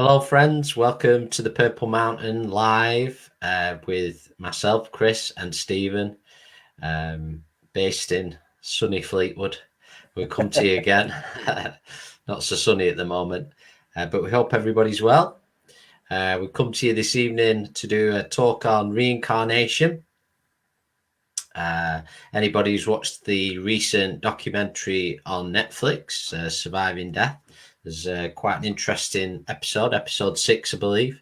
Hello, friends. Welcome to the Purple Mountain Live with myself, Chris, and Stephen, based in sunny Fleetwood. We'll come to you again. Not so sunny at the moment, but we hope everybody's well. We've come to you this evening to do a talk on reincarnation. Anybody who's watched the recent documentary on Netflix, Surviving Death, there's quite an interesting episode 6, I believe,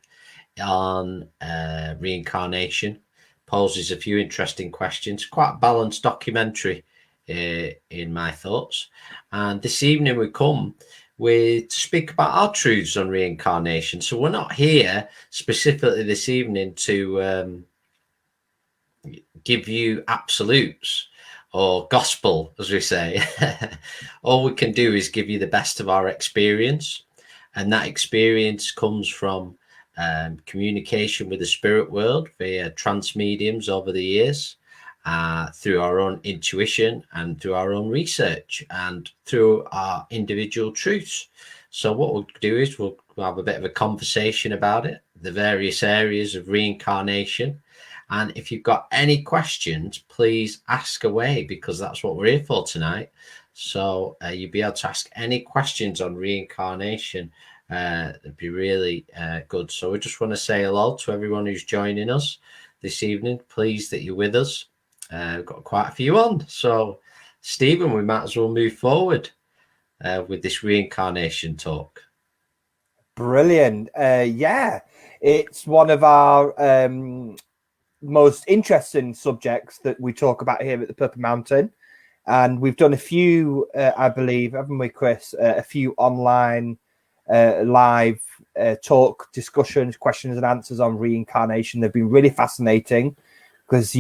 on reincarnation. Poses a few interesting questions. Quite a balanced documentary, in my thoughts. And this evening we come to speak about our truths on reincarnation. So we're not here specifically this evening to give you absolutes or gospel, as we say. All we can do is give you the best of our experience, and that experience comes from communication with the spirit world via trance mediums over the years, through our own intuition and through our own research and through our individual truths. So what we'll do is we'll have a bit of a conversation about it, the various areas of reincarnation. And if you've got any questions, please ask away, because that's what we're here for tonight. So you'll be able to ask any questions on reincarnation. It'd be really good. So we just want to say hello to everyone who's joining us this evening. Pleased that you're with us. We've got quite a few on. So, Stephen, we might as well move forward with this reincarnation talk. Brilliant. Yeah, it's one of our most interesting subjects that we talk about here at the Purple Mountain. And we've done a few, I believe, haven't we, Chris? A few online live talk discussions, questions and answers on reincarnation. They've been really fascinating because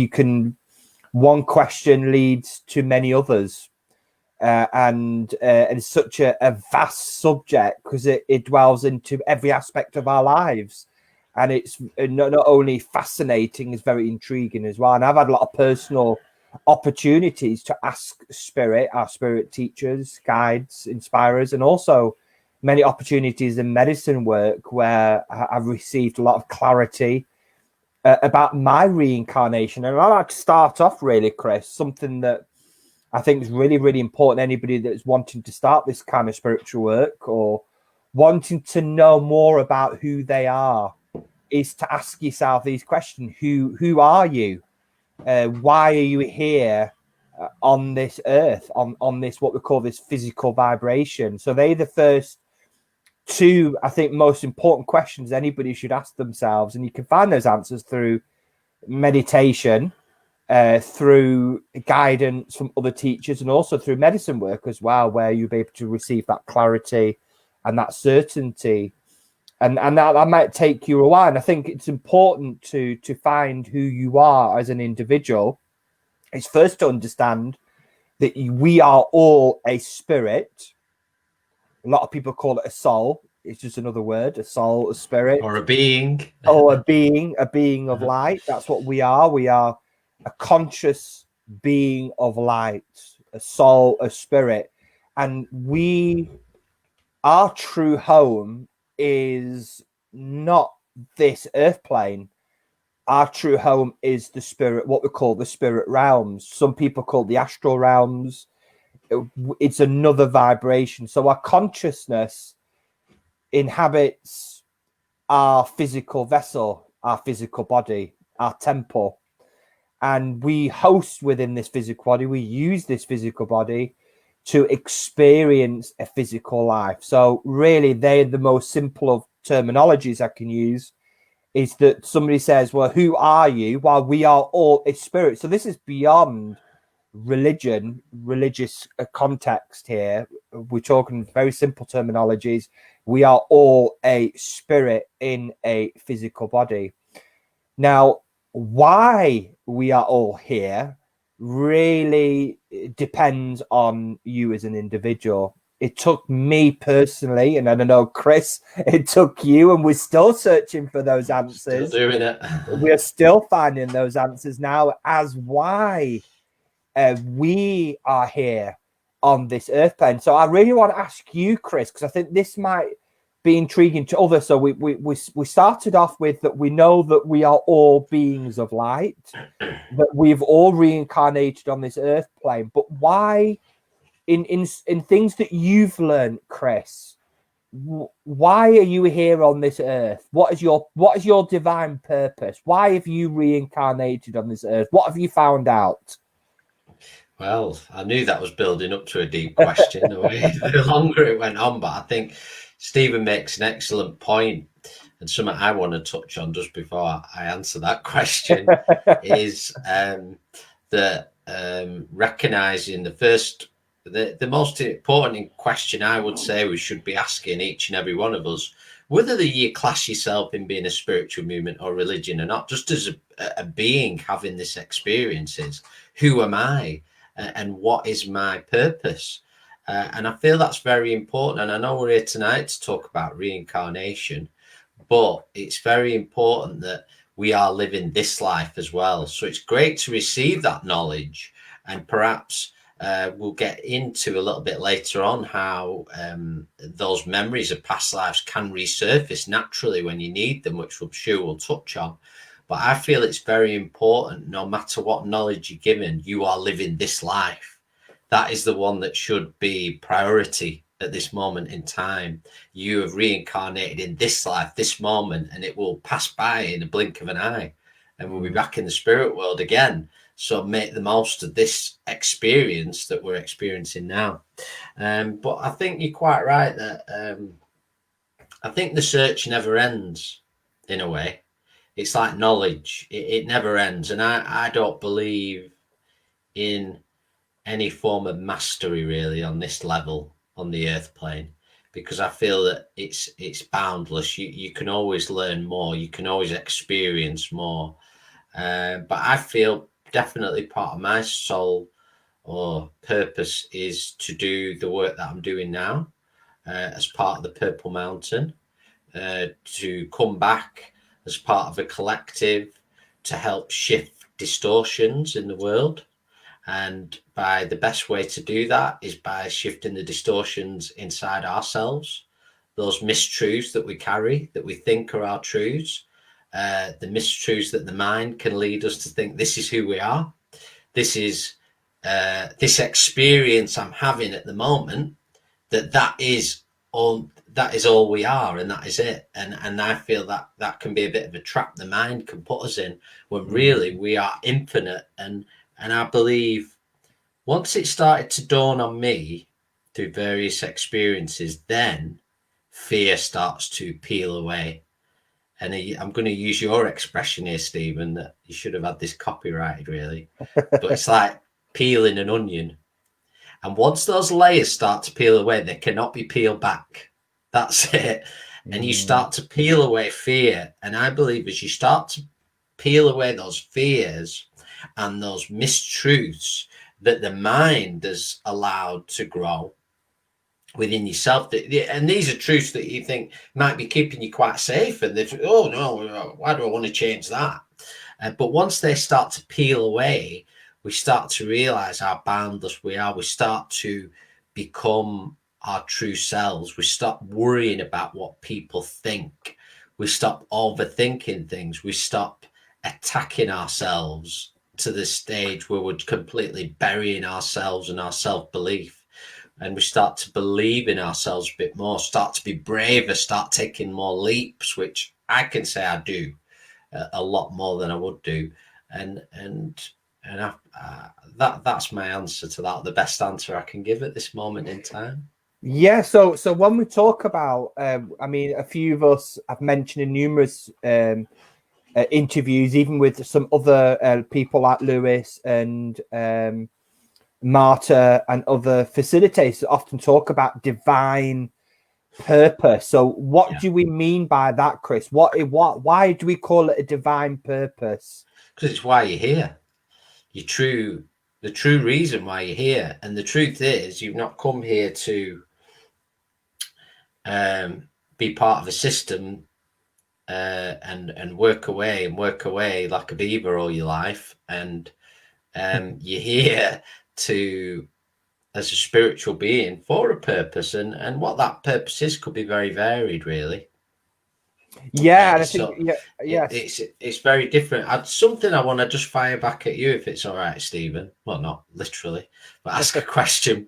one question leads to many others. And it's such a vast subject because it dwells into every aspect of our lives. And it's not only fascinating, it's very intriguing as well. And I've had a lot of personal opportunities to ask our spirit teachers, guides, inspirers, and also many opportunities in medicine work where I've received a lot of clarity about my reincarnation. And I'd like to start off really, Chris, something that I think is really, really important. Anybody that's wanting to start this kind of spiritual work or wanting to know more about who they are is to ask yourself these questions. Who are you? Why are you here on this earth, on this, what we call this physical vibration? So they're the first two, I think, most important questions anybody should ask themselves. And you can find those answers through meditation, through guidance from other teachers, and also through medicine work as well, where you'll be able to receive that clarity and that certainty. And that might take you a while. And I think it's important to find who you are as an individual. It's first to understand that we are all a spirit. A lot of people call it a soul. It's just another word, a soul, a spirit. Or a being. Or a being of light. That's what we are. We are a conscious being of light, a soul, a spirit. And our true home is not this earth plane. Our true home is the spirit, what we call the spirit realms. Some people call the astral realms. It's another vibration. So our consciousness inhabits our physical vessel, our physical body, our temple. And we host within this physical body. We use this physical body to experience a physical life. So really, they're the most simple of terminologies I can use, is that somebody says, well, who are you? Well, we are all a spirit. So this is beyond religious context here. We're talking very simple terminologies. We are all a spirit in a physical body. Now, why we are all here really depends on you as an individual. It took me personally, and I don't know, Chris, it took you, and we're still searching for those answers. Still doing it. We're still finding those answers now as why we are here on this earth plane. So I really want to ask you, Chris, because I think this might be intriguing to others. So we started off with that we know that we are all beings of light, that we've all reincarnated on this earth plane. But why, in things that you've learned, Chris, why are you here on this earth? What is your divine purpose? Why have you reincarnated on this earth? What have you found out? Well, I knew that was building up to a deep question the longer it went on, but I think Stephen makes an excellent point, and something I want to touch on just before I answer that question is that recognizing the most important question I would say we should be asking each and every one of us, whether you class yourself in being a spiritual movement or religion or not, just as a being having this experience, is who am I? And what is my purpose? And I feel that's very important. And I know we're here tonight to talk about reincarnation, but it's very important that we are living this life as well. So it's great to receive that knowledge, and perhaps we'll get into a little bit later on how those memories of past lives can resurface naturally when you need them, which I'm sure we'll touch on. But I feel it's very important, no matter what knowledge you're given, you are living this life. That is the one that should be priority at this moment in time. You have reincarnated in this life, this moment, and it will pass by in a blink of an eye. And we'll be back in the spirit world again. So make the most of this experience that we're experiencing now. But I think you're quite right that I think the search never ends in a way. It's like knowledge, it never ends. And I don't believe in any form of mastery really on this level on the earth plane, because I feel that it's boundless. You can always learn more, you can always experience more. But I feel definitely part of my soul or purpose is to do the work that I'm doing now as part of the Purple Mountain, to come back as part of a collective to help shift distortions in the world. And by the best way to do that is by shifting the distortions inside ourselves, those mistruths that we carry, that we think are our truths, the mistruths that the mind can lead us to think this is who we are. This is this experience I'm having at the moment, that is all we are, and that is it. And I feel that can be a bit of a trap the mind can put us in, when really we are infinite. And I believe once it started to dawn on me through various experiences, then fear starts to peel away. And I'm going to use your expression here, Stephen, that you should have had this copyrighted really, but it's like peeling an onion. And once those layers start to peel away, they cannot be peeled back. That's it. And you start to peel away fear. And I believe as you start to peel away those fears and those mistruths that the mind has allowed to grow within yourself, and these are truths that you think might be keeping you quite safe, and oh no, why do I want to change that? But once they start to peel away, we start to realize how boundless we are. We start to become our true selves. We stop worrying about what people think. We stop overthinking things. We stop attacking ourselves to the stage where we're completely burying ourselves and our self-belief. And we start to believe in ourselves a bit more, start to be braver, start taking more leaps, which I can say I do a lot more than I would do. That's my answer to that, the best answer I can give at this moment in time. Yeah, so when we talk about, I mean, a few of us have mentioned in numerous interviews, even with some other people like Lewis and Marta and other facilitators, often talk about divine purpose. So, what do we mean by that, Chris? Why do we call it a divine purpose? Because it's why you're here. The true reason why you're here. And the truth is, you've not come here to be part of a system and work away like a beaver all your life. And you're here to as a spiritual being for a purpose, and what that purpose is could be very varied, really. Yeah, and I think So yes. it's very different. Something I want to just fire back at you, if it's all right, Stephen. Well, not literally, but ask a question.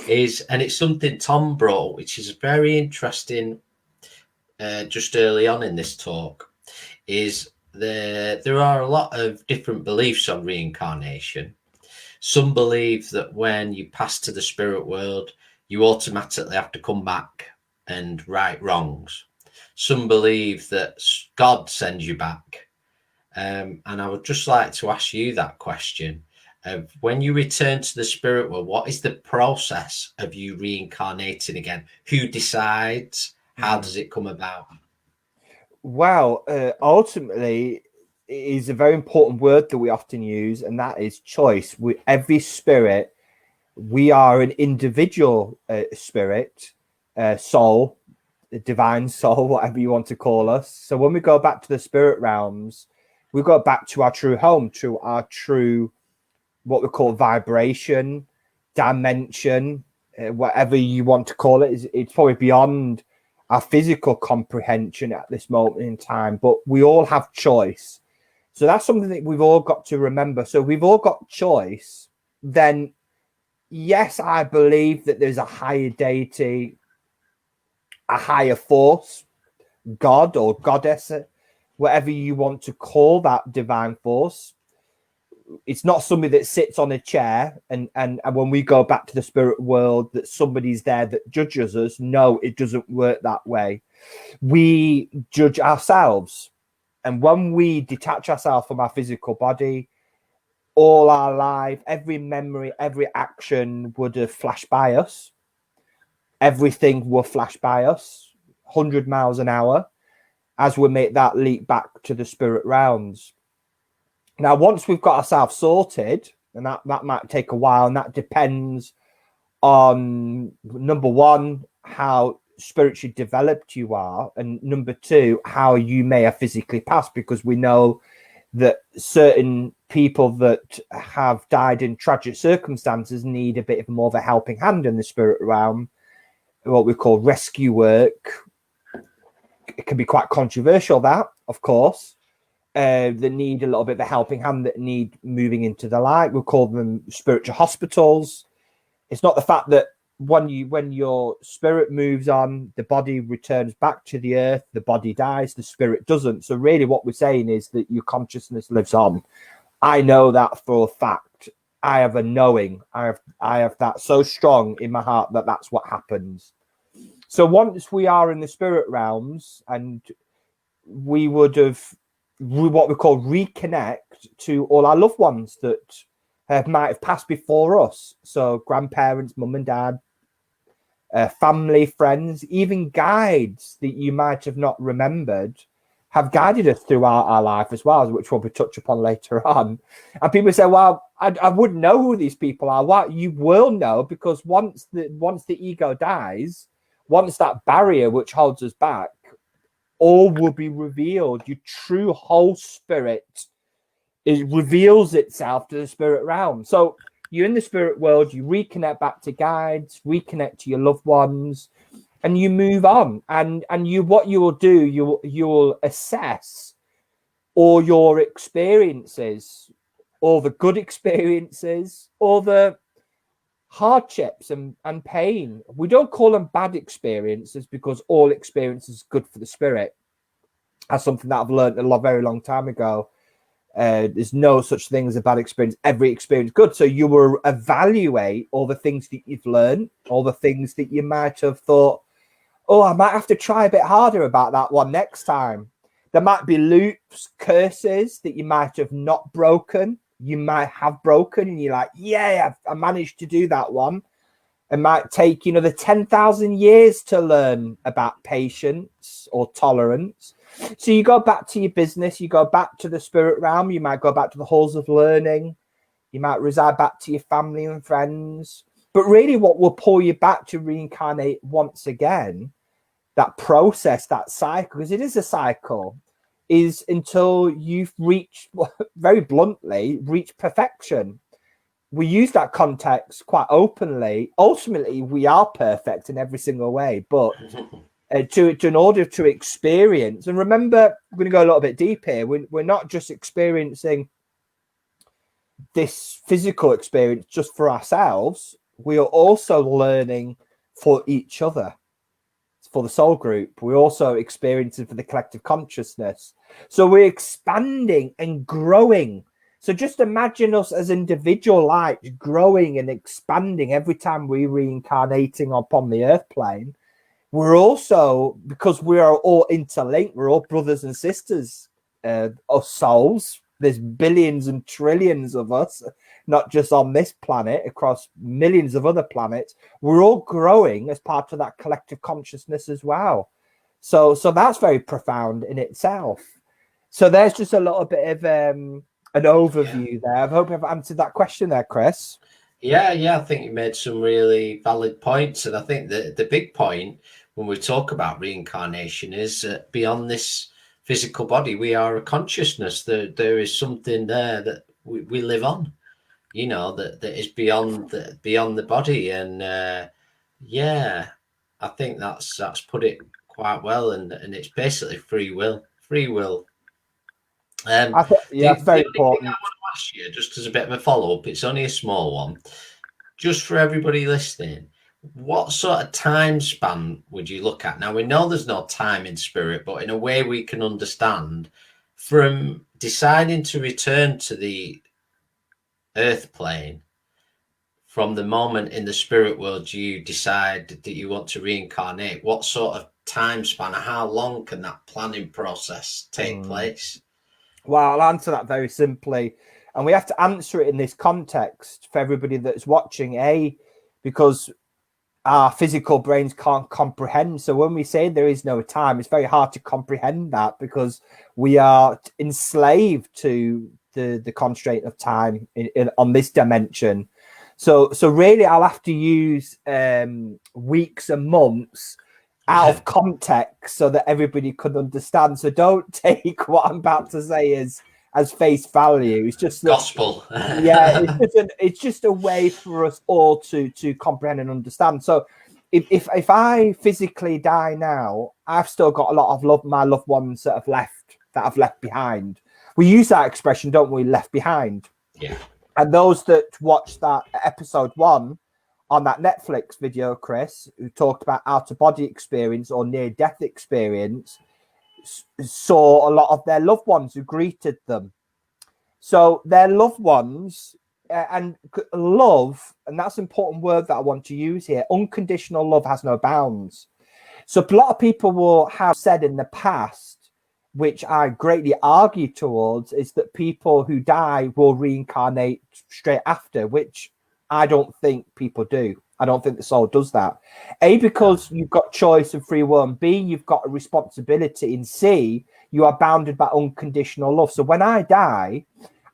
And it's something Tom brought, which is very interesting. Just early on in this talk, is there are a lot of different beliefs on reincarnation. Some believe that when you pass to the spirit world, you automatically have to come back and right wrongs. Some believe that God sends you back. And I would just like to ask you that question. When you return to the spirit world, what is the process of you reincarnating again? Who decides? How does it come about? Well, ultimately, it is a very important word that we often use, and that is choice. Every spirit, we are an individual spirit, soul, divine soul, whatever you want to call us. So when we go back to the spirit realms, we go back to our true home, to our true, what we call vibration, dimension, whatever you want to call it. It's probably beyond our physical comprehension at this moment in time, but we all have choice. So that's something that we've all got to remember. So we've all got choice. Then, yes, I believe that there's a higher deity, a higher force, God or goddess, whatever you want to call that divine force. It's not somebody that sits on a chair and when we go back to the spirit world that somebody's there that judges us. No, it doesn't work that way. We judge ourselves, and when we detach ourselves from our physical body, all our life, every memory, every action would have flashed by us. Everything will flash by us 100 miles an hour as we make that leap back to the spirit realms. Now, once we've got ourselves sorted, and that might take a while, and that depends on, number one, how spiritually developed you are, and number two, how you may have physically passed, because we know that certain people that have died in tragic circumstances need a bit of more of a helping hand in the spirit realm, what we call rescue work. It can be quite controversial, that, of course. That need a little bit of a helping hand, that need moving into the light. We call them spiritual hospitals. It's not the fact that when your spirit moves on, the body returns back to the earth, the body dies, the spirit doesn't. So really what we're saying is that your consciousness lives on. I know that for a fact. I have a knowing. I have that so strong in my heart that that's what happens. So once we are in the spirit realms, and we would have what we call reconnect to all our loved ones that might have passed before us. So grandparents, mum and dad, family, friends, even guides that you might have not remembered have guided us throughout our life as well, which we'll touch upon later on. And people say, well, I wouldn't know who these people are. Well, you will know, because once the ego dies, once that barrier which holds us back, all will be revealed. Your true whole spirit, it reveals itself to the spirit realm. So you're in the spirit world, you reconnect back to guides, reconnect to your loved ones, and you move on. And what you will do, you will assess all your experiences, all the good experiences, all the hardships and pain. We don't call them bad experiences, because all experience is good for the spirit. That's something that I've learned a very long time ago. There's no such thing as a bad experience. Every experience good. So you will evaluate all the things that you've learned, all the things that you might have thought, oh, I might have to try a bit harder about that one next time. There might be loops, curses that you might have not broken. You might have broken, and you're like, yeah, I managed to do that one. It might take, the 10,000 years to learn about patience or tolerance. So you go back to your business, you go back to the spirit realm, you might go back to the halls of learning, you might reside back to your family and friends. But really what will pull you back to reincarnate once again, that process, that cycle, because it is a cycle, is until you've reached, very bluntly, reached perfection. we use that context quite openly. Ultimately, we are perfect in every single way, but to in order to experience, and remember, we're going to go a little bit deep here. We're not just experiencing this physical experience just for ourselves. We are also learning for each other, for the soul group. We're also experiencing for the collective consciousness. So we're expanding and growing. So just imagine us as individual lights growing and expanding every time we're reincarnating upon the earth plane. We're also, because we are all interlinked, we're all brothers and sisters of souls. There's billions and trillions of us, not just on this planet, across millions of other planets. We're all growing as part of that collective consciousness as well. So that's very profound in itself. So there's just a little bit of an overview there. I hope I've answered that question there, Chris. Yeah, I think you made some really valid points, and I think the big point when we talk about reincarnation is beyond this physical body, we are a consciousness. There is something there that we live on, that is beyond the body, and yeah, I think that's put it quite well, and it's basically free will, free will. That's The very only thing I important. want to ask you, just as a bit of a follow up, it's only a small one, just for everybody listening. What sort of time span would you look at? Now, we know there's no time in spirit, but in a way we can understand from deciding to return to the earth plane, from the moment in the spirit world you decide that you want to reincarnate, what sort of time span, or how long can that planning process take place? Well, I'll answer that very simply. And we have to answer it in this context for everybody that's watching, because our physical brains can't comprehend. So when we say there is no time, it's very hard to comprehend that because we are enslaved to the constraint of time on this dimension. So really, I'll have to use weeks and months out of context so that everybody could understand. So don't take what I'm about to say as face value. It's just that, Gospel. yeah, it's just a way for us all to comprehend and understand. So if I physically die now, I've still got a lot of my loved ones that I've left behind. We use that expression, don't we? Left behind. Yeah. And those that watched that episode 1 on that Netflix video, Chris, who talked about out of body experience or near death experience, saw a lot of their loved ones who greeted them. So their loved ones and love, and that's an important word that I want to use here. Unconditional love has no bounds. So a lot of people will have said in the past, which I greatly argue towards, is that people who die will reincarnate straight after, which I don't think people do. I don't think the soul does that. A, because you've got choice and free will, and B, you've got a responsibility, and C, you are bounded by unconditional love. So when I die,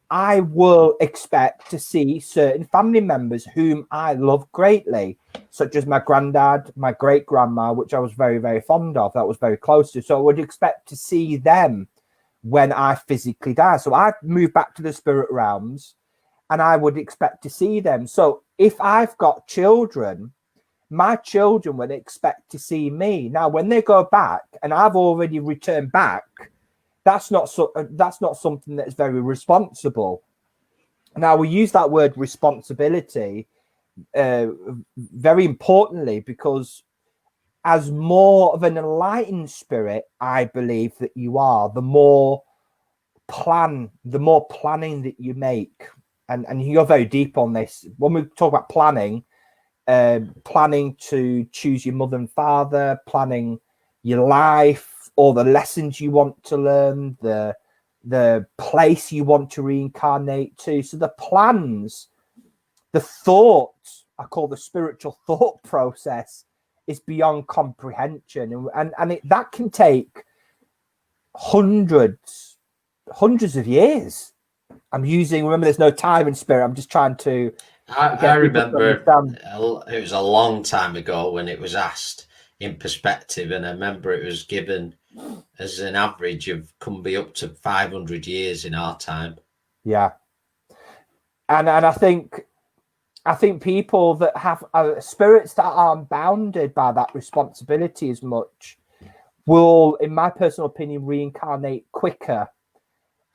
I will expect to see certain family members whom I love greatly, such as my granddad, my great grandma, which I was very, very fond of, that was very close to. So I would expect to see them when I physically die. So I'd move back to the spirit realms and I would expect to see them. So if I've got children, my children would expect to see me. Now, when they go back and I've already returned back, that's not something that's very responsible. Now, we use that word responsibility very importantly because as more of an enlightened spirit, I believe that you are, the more planning that you make. And you're very deep on this. When we talk about planning to choose your mother and father, planning your life, all the lessons you want to learn, the place you want to reincarnate to. So the plans, the thoughts, I call the spiritual thought process, is beyond comprehension, and that can take hundreds of years. Remember, there's no time in spirit. I'm just trying to I get people to remember understand. it was a long time ago when it was asked in perspective, and I remember it was given as an average of can be up to 500 years in our time. Yeah, and I think I think people that have spirits that aren't bounded by that responsibility as much will, in my personal opinion, reincarnate quicker.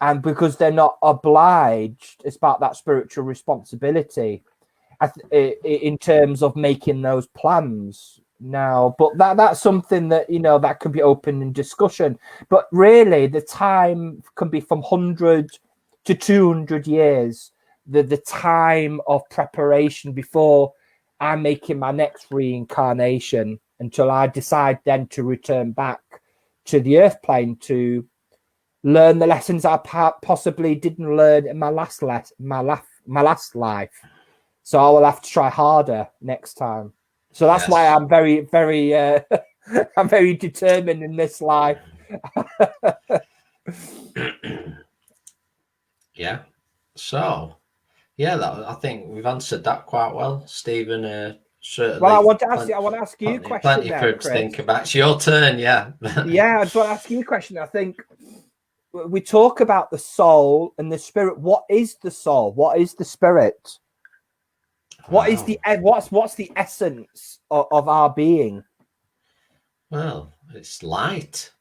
And because they're not obliged as part of that spiritual responsibility in terms of making those plans now. But that's something that, that could be open in discussion. But really, the time can be from 100 to 200 years, the time of preparation before I'm making my next reincarnation, until I decide then to return back to the earth plane to learn the lessons I possibly didn't learn in my last life. So I will have to try harder next time. So that's why I'm very, very, I'm very determined in this life. Yeah. So, yeah, I think we've answered that quite well, Stephen. Certainly. Well, I want to ask you a question. Plenty there, for him Chris. to think about. It's your turn, yeah. Yeah, I just want to ask you a question. I think we talk about the soul and the spirit. What is the soul? What is the spirit? What is what's the essence of our being? Well, it's light.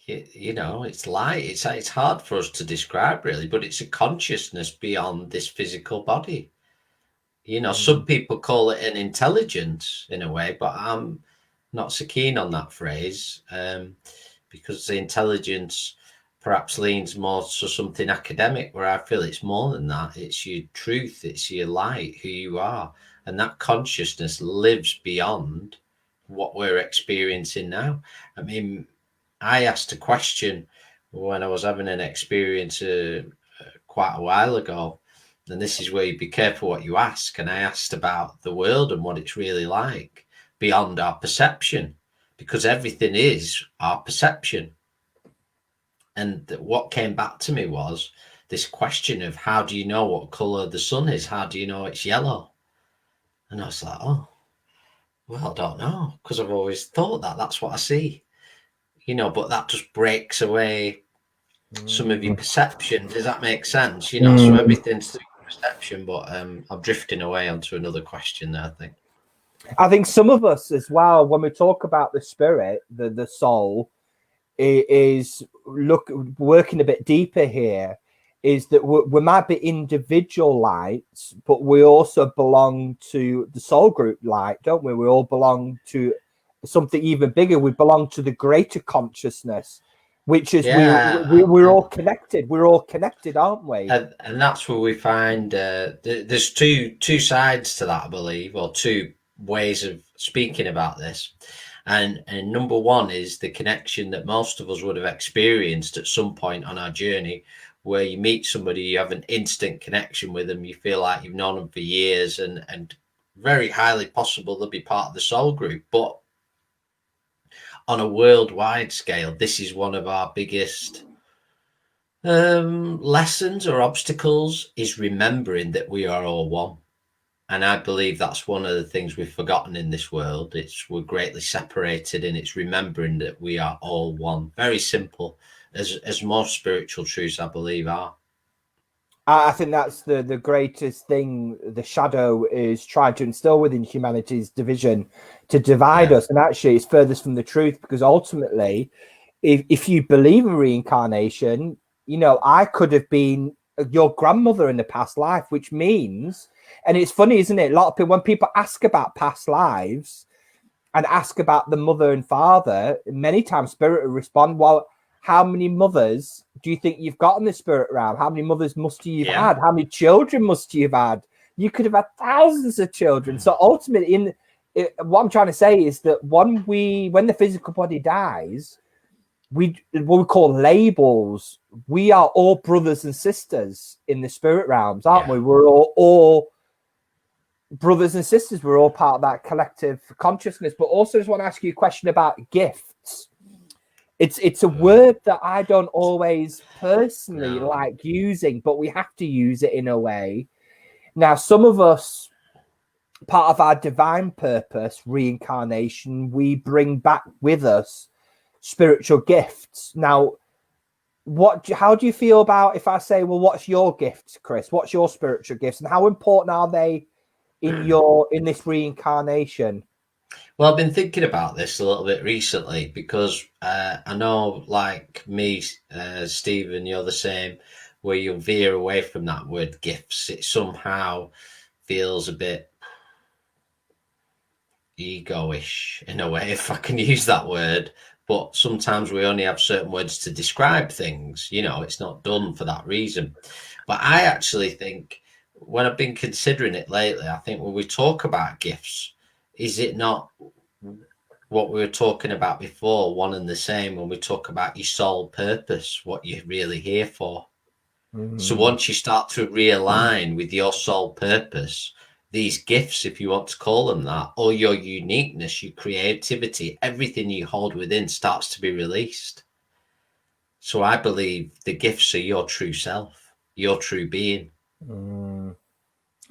It's light. It's hard for us to describe, really, but it's a consciousness beyond this physical body. Some people call it an intelligence in a way, but I'm not so keen on that phrase, because the intelligence perhaps leans more to something academic, where I feel it's more than that. It's your truth, it's your light, who you are. And that consciousness lives beyond what we're experiencing now. I mean, I asked a question when I was having an experience quite a while ago, and this is where you be careful what you ask. And I asked about the world and what it's really like beyond our perception, because everything is our perception. And what came back to me was this question of, how do you know what color the sun is? How do you know it's yellow? And I was like, oh, well, I don't know, because I've always thought that's what I see, but that just breaks away some of your perception. Does that make sense? So everything's through perception, but I'm drifting away onto another question there, I think some of us as well, when we talk about the spirit, the soul, is working a bit deeper here, is that we might be individual lights, but we also belong to the soul group light, don't we? We all belong to something even bigger. We belong to the greater consciousness, which is we're all connected. We're all connected, aren't we? And that's where we find there's two sides to that, I believe, or two ways of speaking about this. And number one is the connection that most of us would have experienced at some point on our journey, where you meet somebody, you have an instant connection with them, you feel like you've known them for years, and very highly possible they'll be part of the soul group. But on a worldwide scale, this is one of our biggest lessons or obstacles, is remembering that we are all one. And I believe that's one of the things we've forgotten in this world. We're greatly separated, and it's remembering that we are all one. Very simple, as most spiritual truths, I believe, are. I think that's the greatest thing the shadow is trying to instill within humanity's division, to divide us. And actually, it's furthest from the truth, because ultimately, if you believe in reincarnation, I could have been your grandmother in the past life, which means, and it's funny, isn't it? A lot of people, when people ask about past lives and ask about the mother and father, many times spirit will respond, well, how many mothers do you think you've got in the spirit realm? How many mothers must you have had? How many children must you have had? You could have had thousands of children. So ultimately, what I'm trying to say is that when the physical body dies, what we call labels, we are all brothers and sisters in the spirit realms, aren't we? We're all brothers and sisters. We're all part of that collective consciousness. But also, I just want to ask you a question about gifts. It's a word that I don't always personally like using, but we have to use it in a way. Now, some of us, part of our divine purpose, reincarnation, we bring back with us spiritual gifts. Now, how do you feel about if I say, well, what's your gifts, Chris? What's your spiritual gifts, and how important are they in this reincarnation? Well, I've been thinking about this a little bit recently because I know, like me, Stephen, you're the same, where you veer away from that word gifts. It somehow feels a bit ego-ish in a way, if I can use that word. But sometimes we only have certain words to describe things. It's not done for that reason. But I actually think when I've been considering it lately, I think when we talk about gifts, is it not what we were talking about before, one and the same, when we talk about your sole purpose, what you're really here for? So Mm. once you start to realign with your sole purpose, these gifts, if you want to call them that, or your uniqueness, your creativity, everything you hold within starts to be released. So I believe the gifts are your true self, your true being. Mm.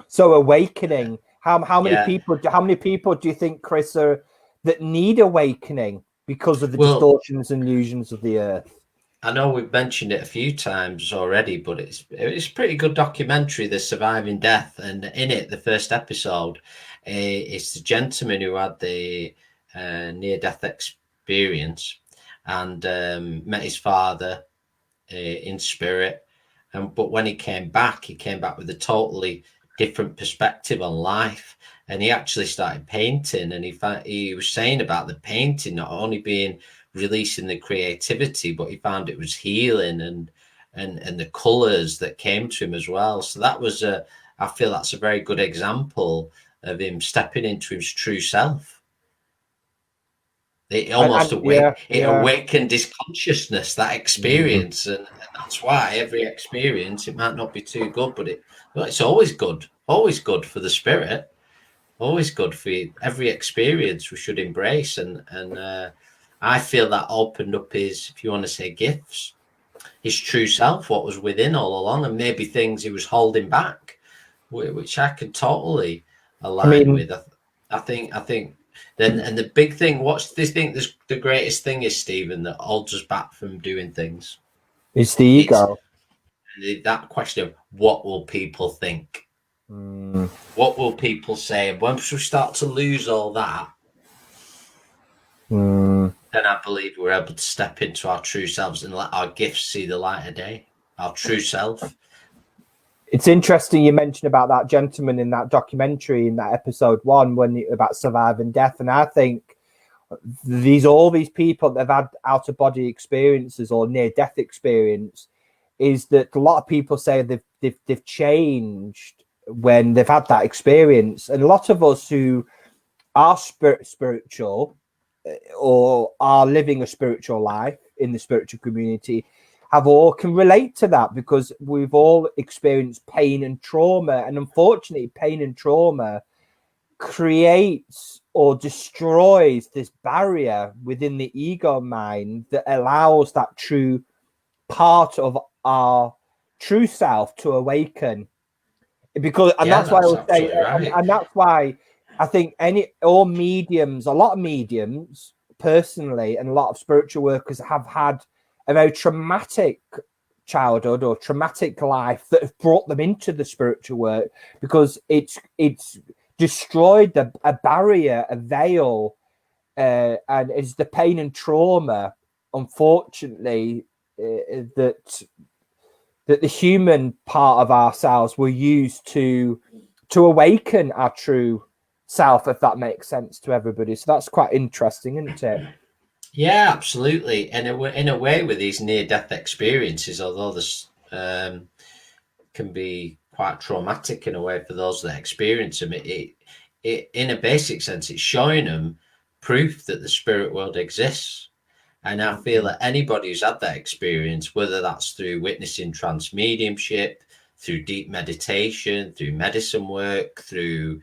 So awakening. How many Yeah. people? How many people do you think, Chris, are that need awakening because of the Well, distortions and illusions of the earth? I know we've mentioned it a few times already, but it's a pretty good documentary, The Surviving Death, and in it, the first episode, it's the gentleman who had the near-death experience and met his father in spirit, and but when he came back with a totally different perspective on life, and he actually started painting, and he was saying about the painting not only being releasing the creativity, but he found it was healing and the colors that came to him as well. So that was I feel that's a very good example of him stepping into his true self. It almost Yeah, yeah. awakened his consciousness, that Mm. experience, and that's why every experience, it might not be too good, but it's always good for the spirit, always good for you. Every experience we should embrace, and I feel that opened up his, if you want to say, gifts, his true self, what was within all along, and maybe things he was holding back, which I could totally I align mean, with. I think then, and the big thing, what's this thing? This the greatest thing is, Stephen, that holds us back from doing things. it's the It's ego. that question of what will people think? Mm. What will people say? And once we start to lose all that, Mm. then I believe we're able to step into our true selves and let our gifts see the light of day. Our true self. It's interesting you mentioned about that gentleman in that documentary in that episode one about surviving death, and I think all these people that have had out of body experiences or near death experience is that a lot of people say they've changed when they've had that experience, and a lot of us who are spiritual or are living a spiritual life in the spiritual community have all can relate to that because we've all experienced pain and trauma, and unfortunately pain and trauma creates or destroys this barrier within the ego mind that allows that true part of our true self to awaken. Because and Yeah, that's why I that's would say, absolutely right. and that's why I think all mediums, a lot of mediums personally, and a lot of spiritual workers have had a very traumatic childhood or traumatic life that have brought them into the spiritual work because it's destroyed a barrier, a veil, and it's the pain and trauma, unfortunately, that the human part of ourselves will use to awaken our true self, if that makes sense to everybody. So that's quite interesting, isn't it? Yeah, absolutely. And in a way, with these near-death experiences, although this can be quite traumatic in a way for those that experience them, it in a basic sense, it's showing them proof that the spirit world exists. And I feel that anybody who's had that experience, whether that's through witnessing trance mediumship, through deep meditation, through medicine work, through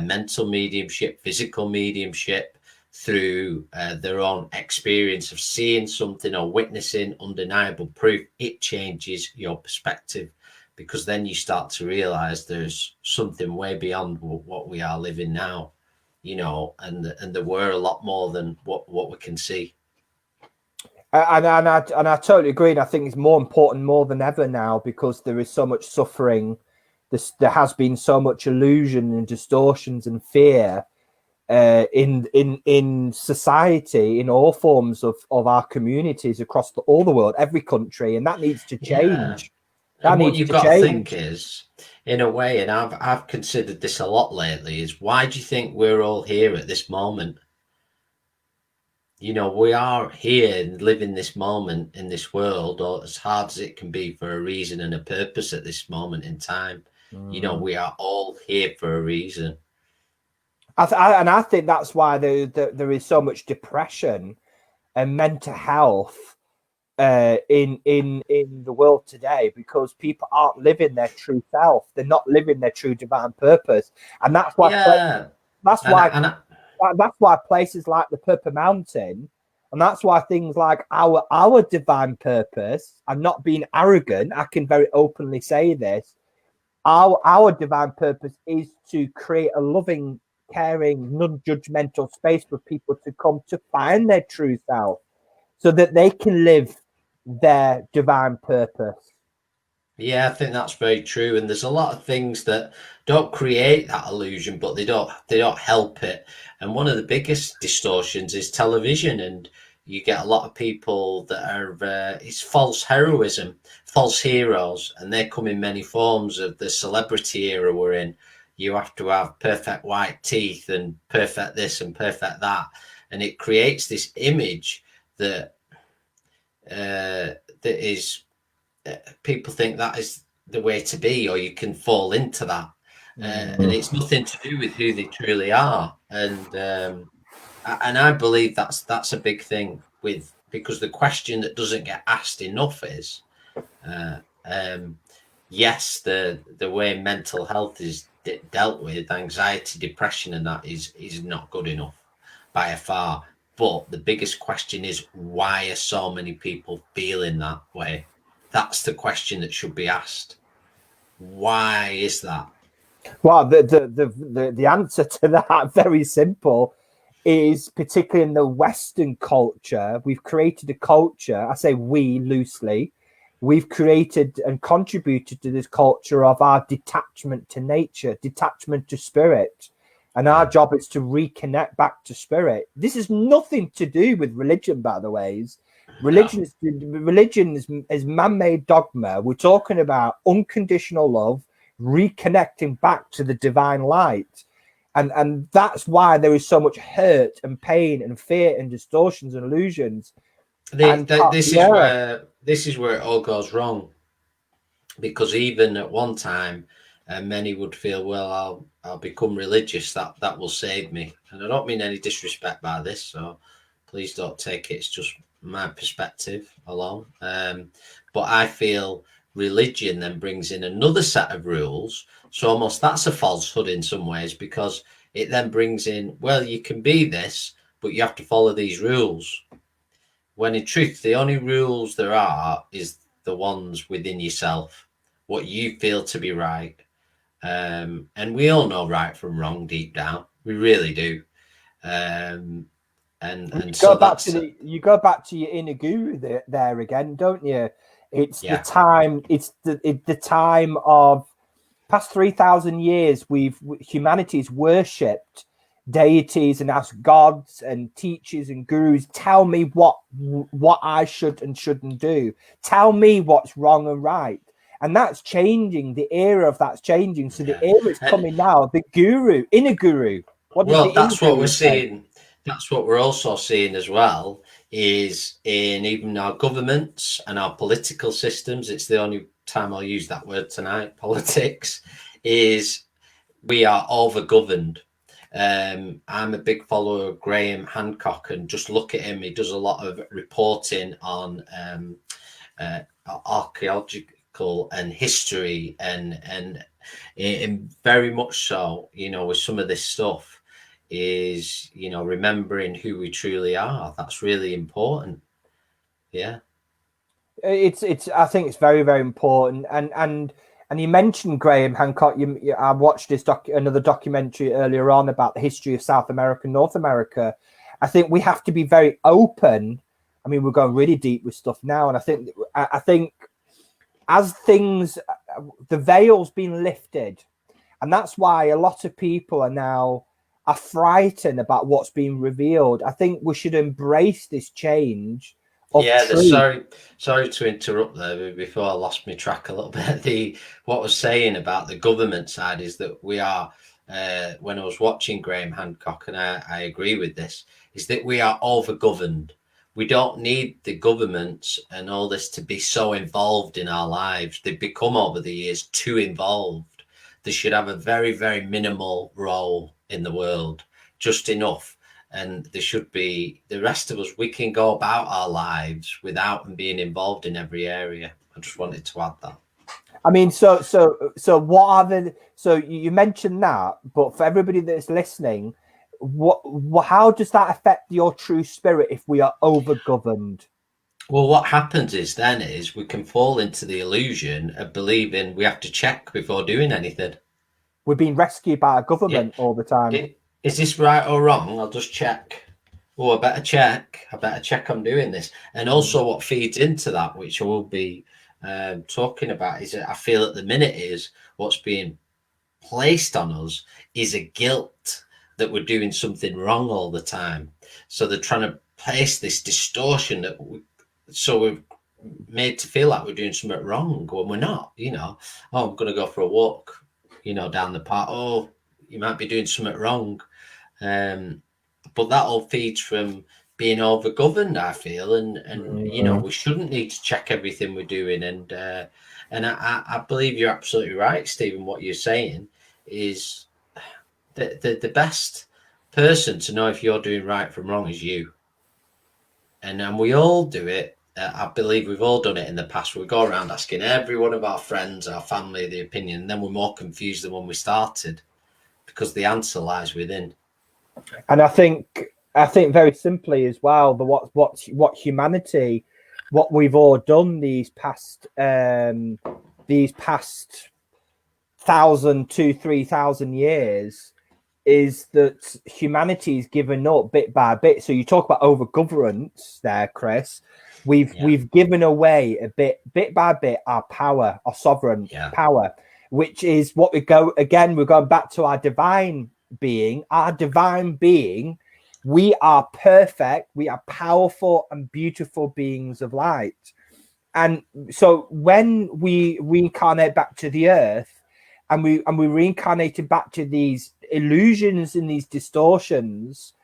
mental mediumship, physical mediumship, through their own experience of seeing something or witnessing undeniable proof, it changes your perspective because then you start to realize there's something way beyond what we are living now, and there were a lot more than what we can see. And I totally agree. And I think it's more important more than ever now because there is so much suffering. There has been so much illusion and distortions and fear in society, in all forms of our communities across all the world, every country, and that needs to Yeah. change. That And what needs you've to got to think change. is, in a way, and I've considered this a lot lately, is why do you think we're all here at this moment? You know, we are here and living this moment in this world, or as hard as it can be, for a reason and a purpose at this moment in time. You know, Mm. we are all here for a reason. And I think that's why there is so much depression and mental health in the world today because people aren't living their true self. They're not living their true divine purpose, and Yeah. that's And why I, that's why places like the Purple Mountain, and that's why things like our divine purpose. I'm not being arrogant. I can very openly say this. Our divine purpose is to create a loving, caring, non-judgmental space for people to come to find their true self so that they can live their divine purpose. Yeah, I think that's very true. And there's a lot of things that don't create that illusion, but they don't help it. And one of the biggest distortions is television, and you get a lot of people that are it's false heroism, false heroes, and they come in many forms of the celebrity era we're in. You have to have perfect white teeth and perfect this and perfect that, and it creates this image that that is people think that is the way to be, or you can fall into that. And it's nothing to do with who they truly are. And I believe that's a big thing with because the question that doesn't get asked enough is, uh, um, yes, the way mental health is dealt with, anxiety, depression, and that is not good enough by a far. But the biggest question is why are so many people feeling that way? That's the question that should be asked. Why is that? Well, the answer to that very simple is particularly in the Western culture, we've created a culture. I say we loosely. We've created and contributed to this culture of our detachment to nature, detachment to spirit. And our Yeah, job is to reconnect back to spirit. This is nothing to do with religion, by the way. no. Religion is man-made dogma. We're talking about unconditional love, reconnecting back to the divine light, and that's why there is so much hurt and pain and fear and distortions and illusions. And This is yeah, where it all goes wrong because even at one time, many would feel, well, I'll become religious. That will save me. And I don't mean any disrespect by this, so please don't take it. It's just my perspective alone. But I feel religion then brings in another set of rules. So almost that's a falsehood in some ways because it then brings in, well, you can be this, but you have to follow these rules. When in truth, the only rules there are is the ones within yourself, what you feel to be right. And we all know right from wrong deep down. We really do. Um, and so that's you go back to your inner guru there again, don't you? It's the yeah, time. The time of past 3,000 years. Humanity's worshipped deities and asked gods and teachers and gurus, tell me what I should and shouldn't do. Tell me what's wrong and right. And that's changing. The era of that's changing. So the yeah. era is And coming now. The guru, inner guru. What does the well, inner that's what we're guru say? seeing. That's what we're also seeing as well is in even our governments and our political systems. It's the only time I'll use that word tonight. Politics is we are over-governed. I'm a big follower of Graham Hancock, and just look at him. He does a lot of reporting on archaeological and history, and very much so. You know, with some of this stuff, is remembering who we truly are. That's really important. Yeah, It's I think it's very very important, and you mentioned Graham Hancock. I watched another documentary earlier on about the history of South America and North America. I think we have to be very open I mean, we're going really deep with stuff now, and I think as things, the veil's been lifted, and that's why a lot of people are frightened about what's being revealed. I think we should embrace this change of Yeah, truth. sorry to interrupt there before I lost my track a little bit. The what I was saying about the government side is that we are, when I was watching Graham Hancock, and I agree with this, is that we are over governed. We don't need the governments and all this to be so involved in our lives. They've become over the years too involved. They should have a very, very minimal role in the world, just enough, and there should be the rest of us. We can go about our lives without them being involved in every area. I just wanted to add that. I mean, so what are the? So you mentioned that, but for everybody that's listening, how does that affect your true spirit if we are over governed? Well, what happens is we can fall into the illusion of believing we have to check before doing anything. We're being rescued by a Yeah, government all the time. is this right or wrong? I'll just check. Oh, I better check. I better check I'm doing this. And also, what feeds into that, which I will be talking about, is that I feel at the minute is what's being placed on us is a guilt that we're doing something wrong all the time. So they're trying to place this distortion so we're made to feel like we're doing something wrong when we're not. Oh, I'm going to go for a walk, down the park. Oh, you might be doing something wrong. But that all feeds from being overgoverned, I feel, and we shouldn't need to check everything we're doing. And I believe you're absolutely right, Stephen. What you're saying is the best person to know if you're doing right from wrong is you. And we all do it. I believe we've all done it in the past. We go around asking every one of our friends, our family, the opinion, and then we're more confused than when we started because the answer lies within. And I think very simply as well, what humanity, what we've all done these past 1,000 to 3,000 years is that humanity's given up bit by bit. So you talk about over governance there, Chris. We've given away a bit by bit, our power, our sovereign power, which is what we're going back to our divine being. Our divine being, we are perfect, we are powerful and beautiful beings of light. And so when we reincarnate back to the earth, and we reincarnated back to these illusions and these distortions,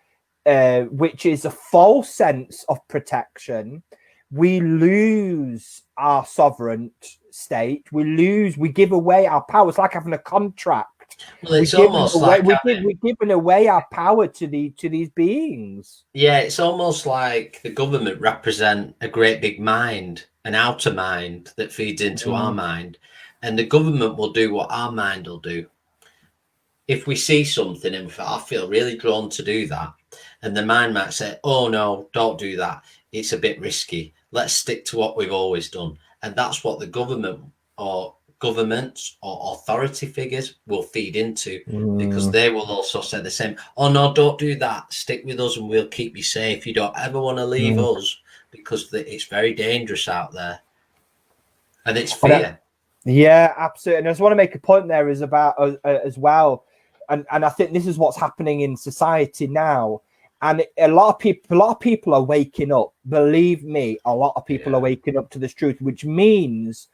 which is a false sense of protection, we lose our sovereign state. We give away our power. It's like having a contract. Well, it's we're giving away our power to these beings. Yeah, it's almost like the government represent a great big mind, an outer mind that feeds into our mind, and the government will do what our mind will do. If we see something and I feel really drawn to do that, and the mind might say, "Oh no, don't do that. It's a bit risky. Let's stick to what we've always done." And that's what the governments or authority figures will feed into, because they will also say the same. "Oh no, don't do that. Stick with us and we'll keep you safe. You don't ever want to leave us because it's very dangerous out there." And it's fear. Yeah, absolutely. And I just want to make a point there is about as well. And I think this is what's happening in society now. And a lot of people are waking up. Believe me, a lot of people are waking up to this truth, which means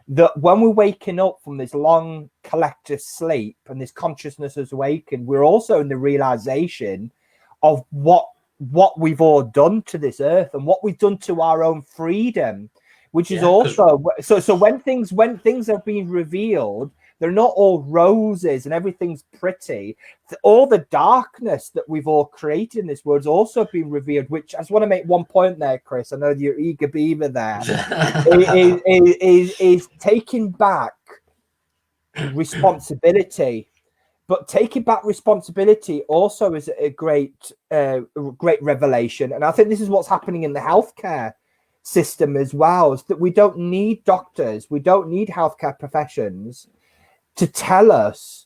that when we're waking up from this long collective sleep and this consciousness has awakened, we're also in the realization of what we've all done to this earth and what we've done to our own freedom, which is also so when things have been revealed, they're not all roses and everything's pretty. All the darkness that we've all created in this world has also been revealed, which I just want to make one point there, Chris. I know you're eager beaver there. is taking back responsibility. But taking back responsibility also is a great revelation. And I think this is what's happening in the healthcare system as well, is that we don't need doctors, we don't need healthcare professions to tell us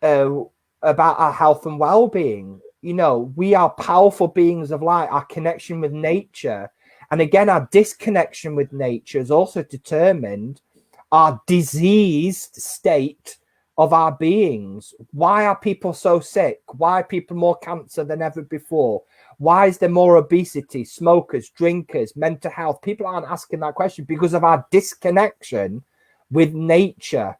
about our health and well-being. We are powerful beings of light, our connection with nature, And again, our disconnection with nature has also determined our diseased state of our beings. Why are people so sick? Why are people more cancer than ever before? Why is there more obesity, smokers, drinkers, mental health? People aren't asking that question because of our disconnection with nature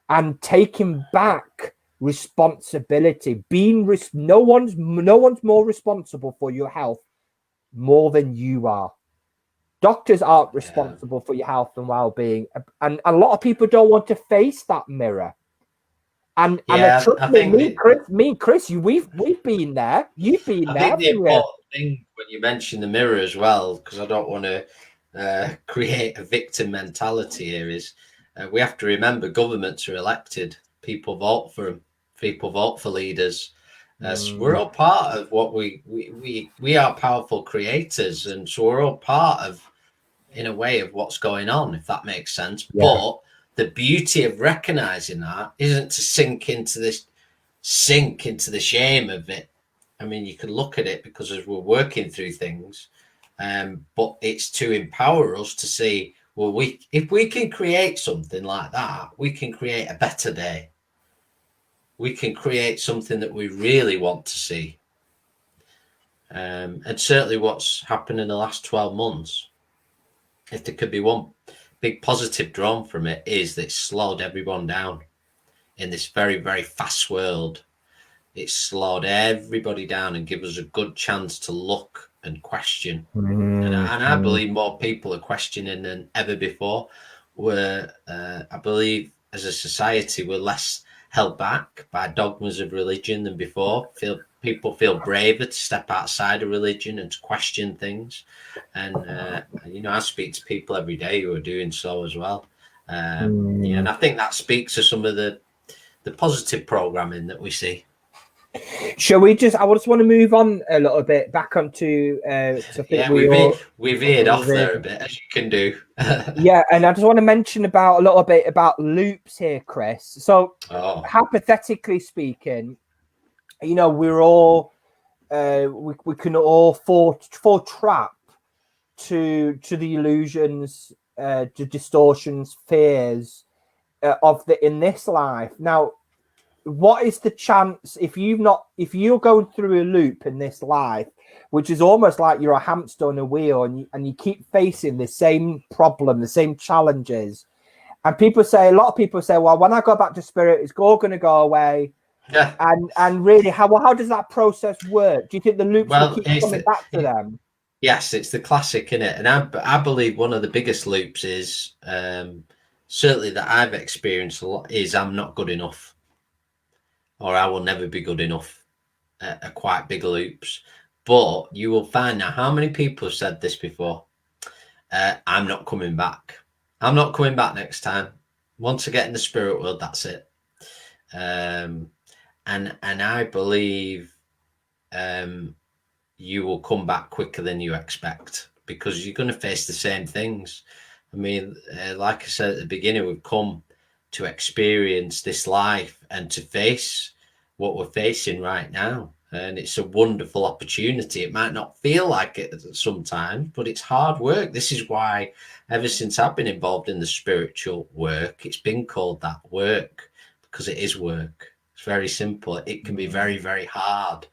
and taking back responsibility. No one's more responsible for your health more than you are. Doctors aren't Yeah. responsible for your health and well-being, and a lot of people don't want to face that mirror. And Yeah, trust I me, think the me and Chris, we've been there. You've been I there, think the haven't you? important thing when you mention the mirror as well, because I don't want to create a victim mentality here, is we have to remember governments are elected. People vote for them. People vote for leaders. So we're Mm, all part of what we are powerful creators, and so we're all part of, in a way, of what's going on, if that makes sense. yeah. But the beauty of recognizing that isn't to sink into the shame of it. I mean, you can look at it because as we're working through things, but it's to empower us to see, well, if we can create something like that, we can create a better day. We can create something that we really want to see. And certainly what's happened in the last 12 months, if there could be one big positive drawn from it, is that it's slowed everyone down in this very, very fast world. It slowed everybody down and give us a good chance to look and question. And I Mm. believe more people are questioning than ever before. I believe as a society, we're less held back by dogmas of religion than before. People feel braver to step outside of religion and to question things. And I speak to people every day who are doing so as well. And Mm. I think that speaks to some of the positive programming that we see. Shall we just? I just want to move on a little bit back onto because I think Yeah, we all. we've veered off there a bit, as you can do. Yeah, and I just want to mention about a little bit about loops here, Chris. So, Oh, hypothetically speaking, we're all we can all fall trap to the illusions, to distortions, fears of the in this life. Now, what is the chance if you're going through a loop in this life, which is almost like you're a hamster on a wheel, and you keep facing the same problem, the same challenges, and a lot of people say, well, when I go back to spirit, it's all going to go away. yeah. And really, how does that process work? Do you think the loops will Well, keep coming back to them? yes, it's the classic, in it, and I believe one of the biggest loops is certainly that I've experienced a lot is I'm not good enough, or I will never be good enough. Are quite big loops, but you will find now how many people have said this before. I'm not coming back. I'm not coming back next time. Once I get in the spirit world, that's it. Um, and I believe you will come back quicker than you expect because you're going to face the same things. I mean, like I said at the beginning, we've come to experience this life and to face what we're facing right now. And it's a wonderful opportunity. It might not feel like it sometimes, but it's hard work. This is why, ever since I've been involved in the spiritual work, it's been called that, work, because it is work. It's very simple. It can be very, very hard.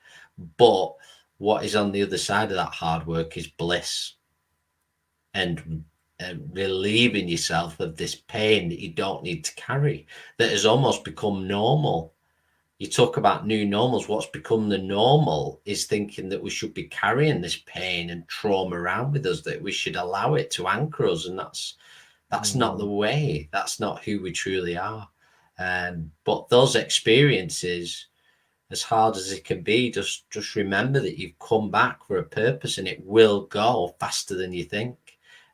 But what is on the other side of that hard work is bliss and relieving yourself of this pain that you don't need to carry, that has almost become normal. You talk about new normals. What's become the normal is thinking that we should be carrying this pain and trauma around with us, that we should allow it to anchor us, and that's not the way. That's not who we truly are. But those experiences, as hard as it can be, just remember that you've come back for a purpose, and it will go faster than you think.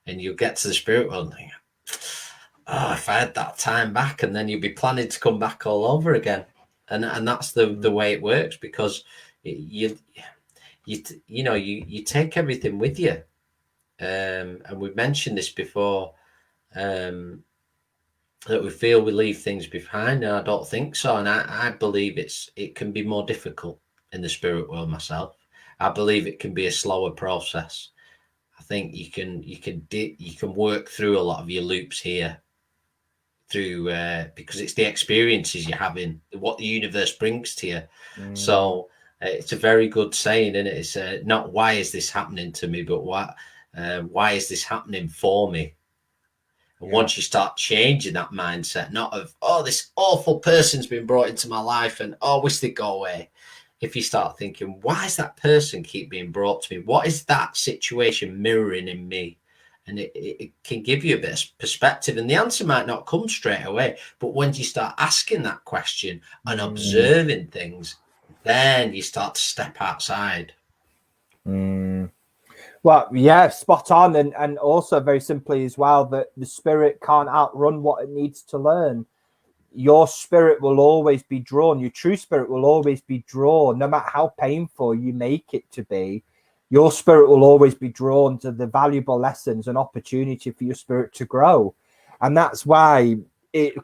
And you'll get to the spirit world and think, oh, if I had that time back, and then you'll be planning to come back all over again. And that's the way it works, because you take everything with you. And we've mentioned this before, that we feel we leave things behind, and I don't think so. And I believe it can be more difficult in the spirit world myself. I believe it can be a slower process. I think you can work through a lot of your loops here through because it's the experiences you're having, what the universe brings to you. So it's a very good saying, isn't it? It's not why is this happening to me, but why is this happening for me? And Yeah. once you start changing that mindset, not of, oh, this awful person's been brought into my life and, oh, I wish they'd go away. If you start thinking, why does that person keep being brought to me? What is that situation mirroring in me? And it can give you a bit of perspective. And the answer might not come straight away. But when you start asking that question and observing things, then you start to step outside. Well, yeah, spot on. And also very simply as well, that the spirit can't outrun what it needs to learn. Your spirit will always be drawn. Your true spirit will always be drawn, no matter how painful you make it to be. Your spirit will always be drawn to the valuable lessons and opportunity for your spirit to grow. And that's why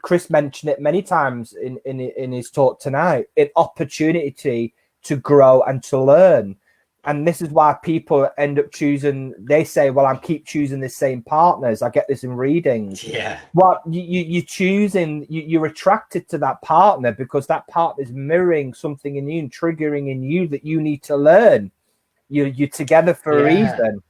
Chris mentioned it many times in his talk tonight, an opportunity to grow and to learn. And this is why people end up choosing, they say, well, I keep choosing the same partners. I get this in readings. Yeah. Well, you're choosing, you're attracted to that partner because that partner is mirroring something in you and triggering in you that you need to learn. You're together for a reason.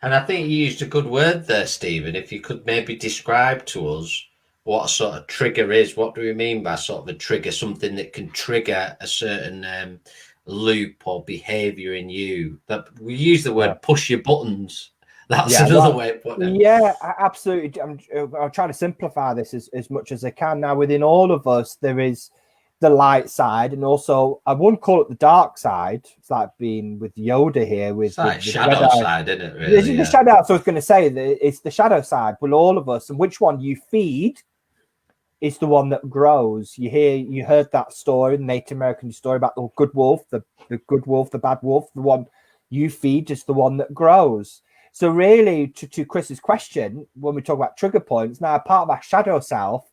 And I think you used a good word there, Stephen. If you could maybe describe to us what a sort of trigger is. What do we mean by sort of a trigger? Something that can trigger a certain loop or behavior in you. That we use the word push your buttons. That's another way of putting it. Yeah, absolutely. I'll try to simplify this as much as I can. Now, within all of us, there is the light side, and also I wouldn't call it the dark side. It's like being with Yoda here. With, It's like with shadow side, isn't it? Really, this is the shadow. So I was going to say that it's the shadow side with all of us, and which one you feed is the one that grows. You heard that story, the Native American story about the good wolf, the good wolf, the bad wolf. The one you feed is the one that grows. So really, to Chris's question, when we talk about trigger points, now part of our shadow self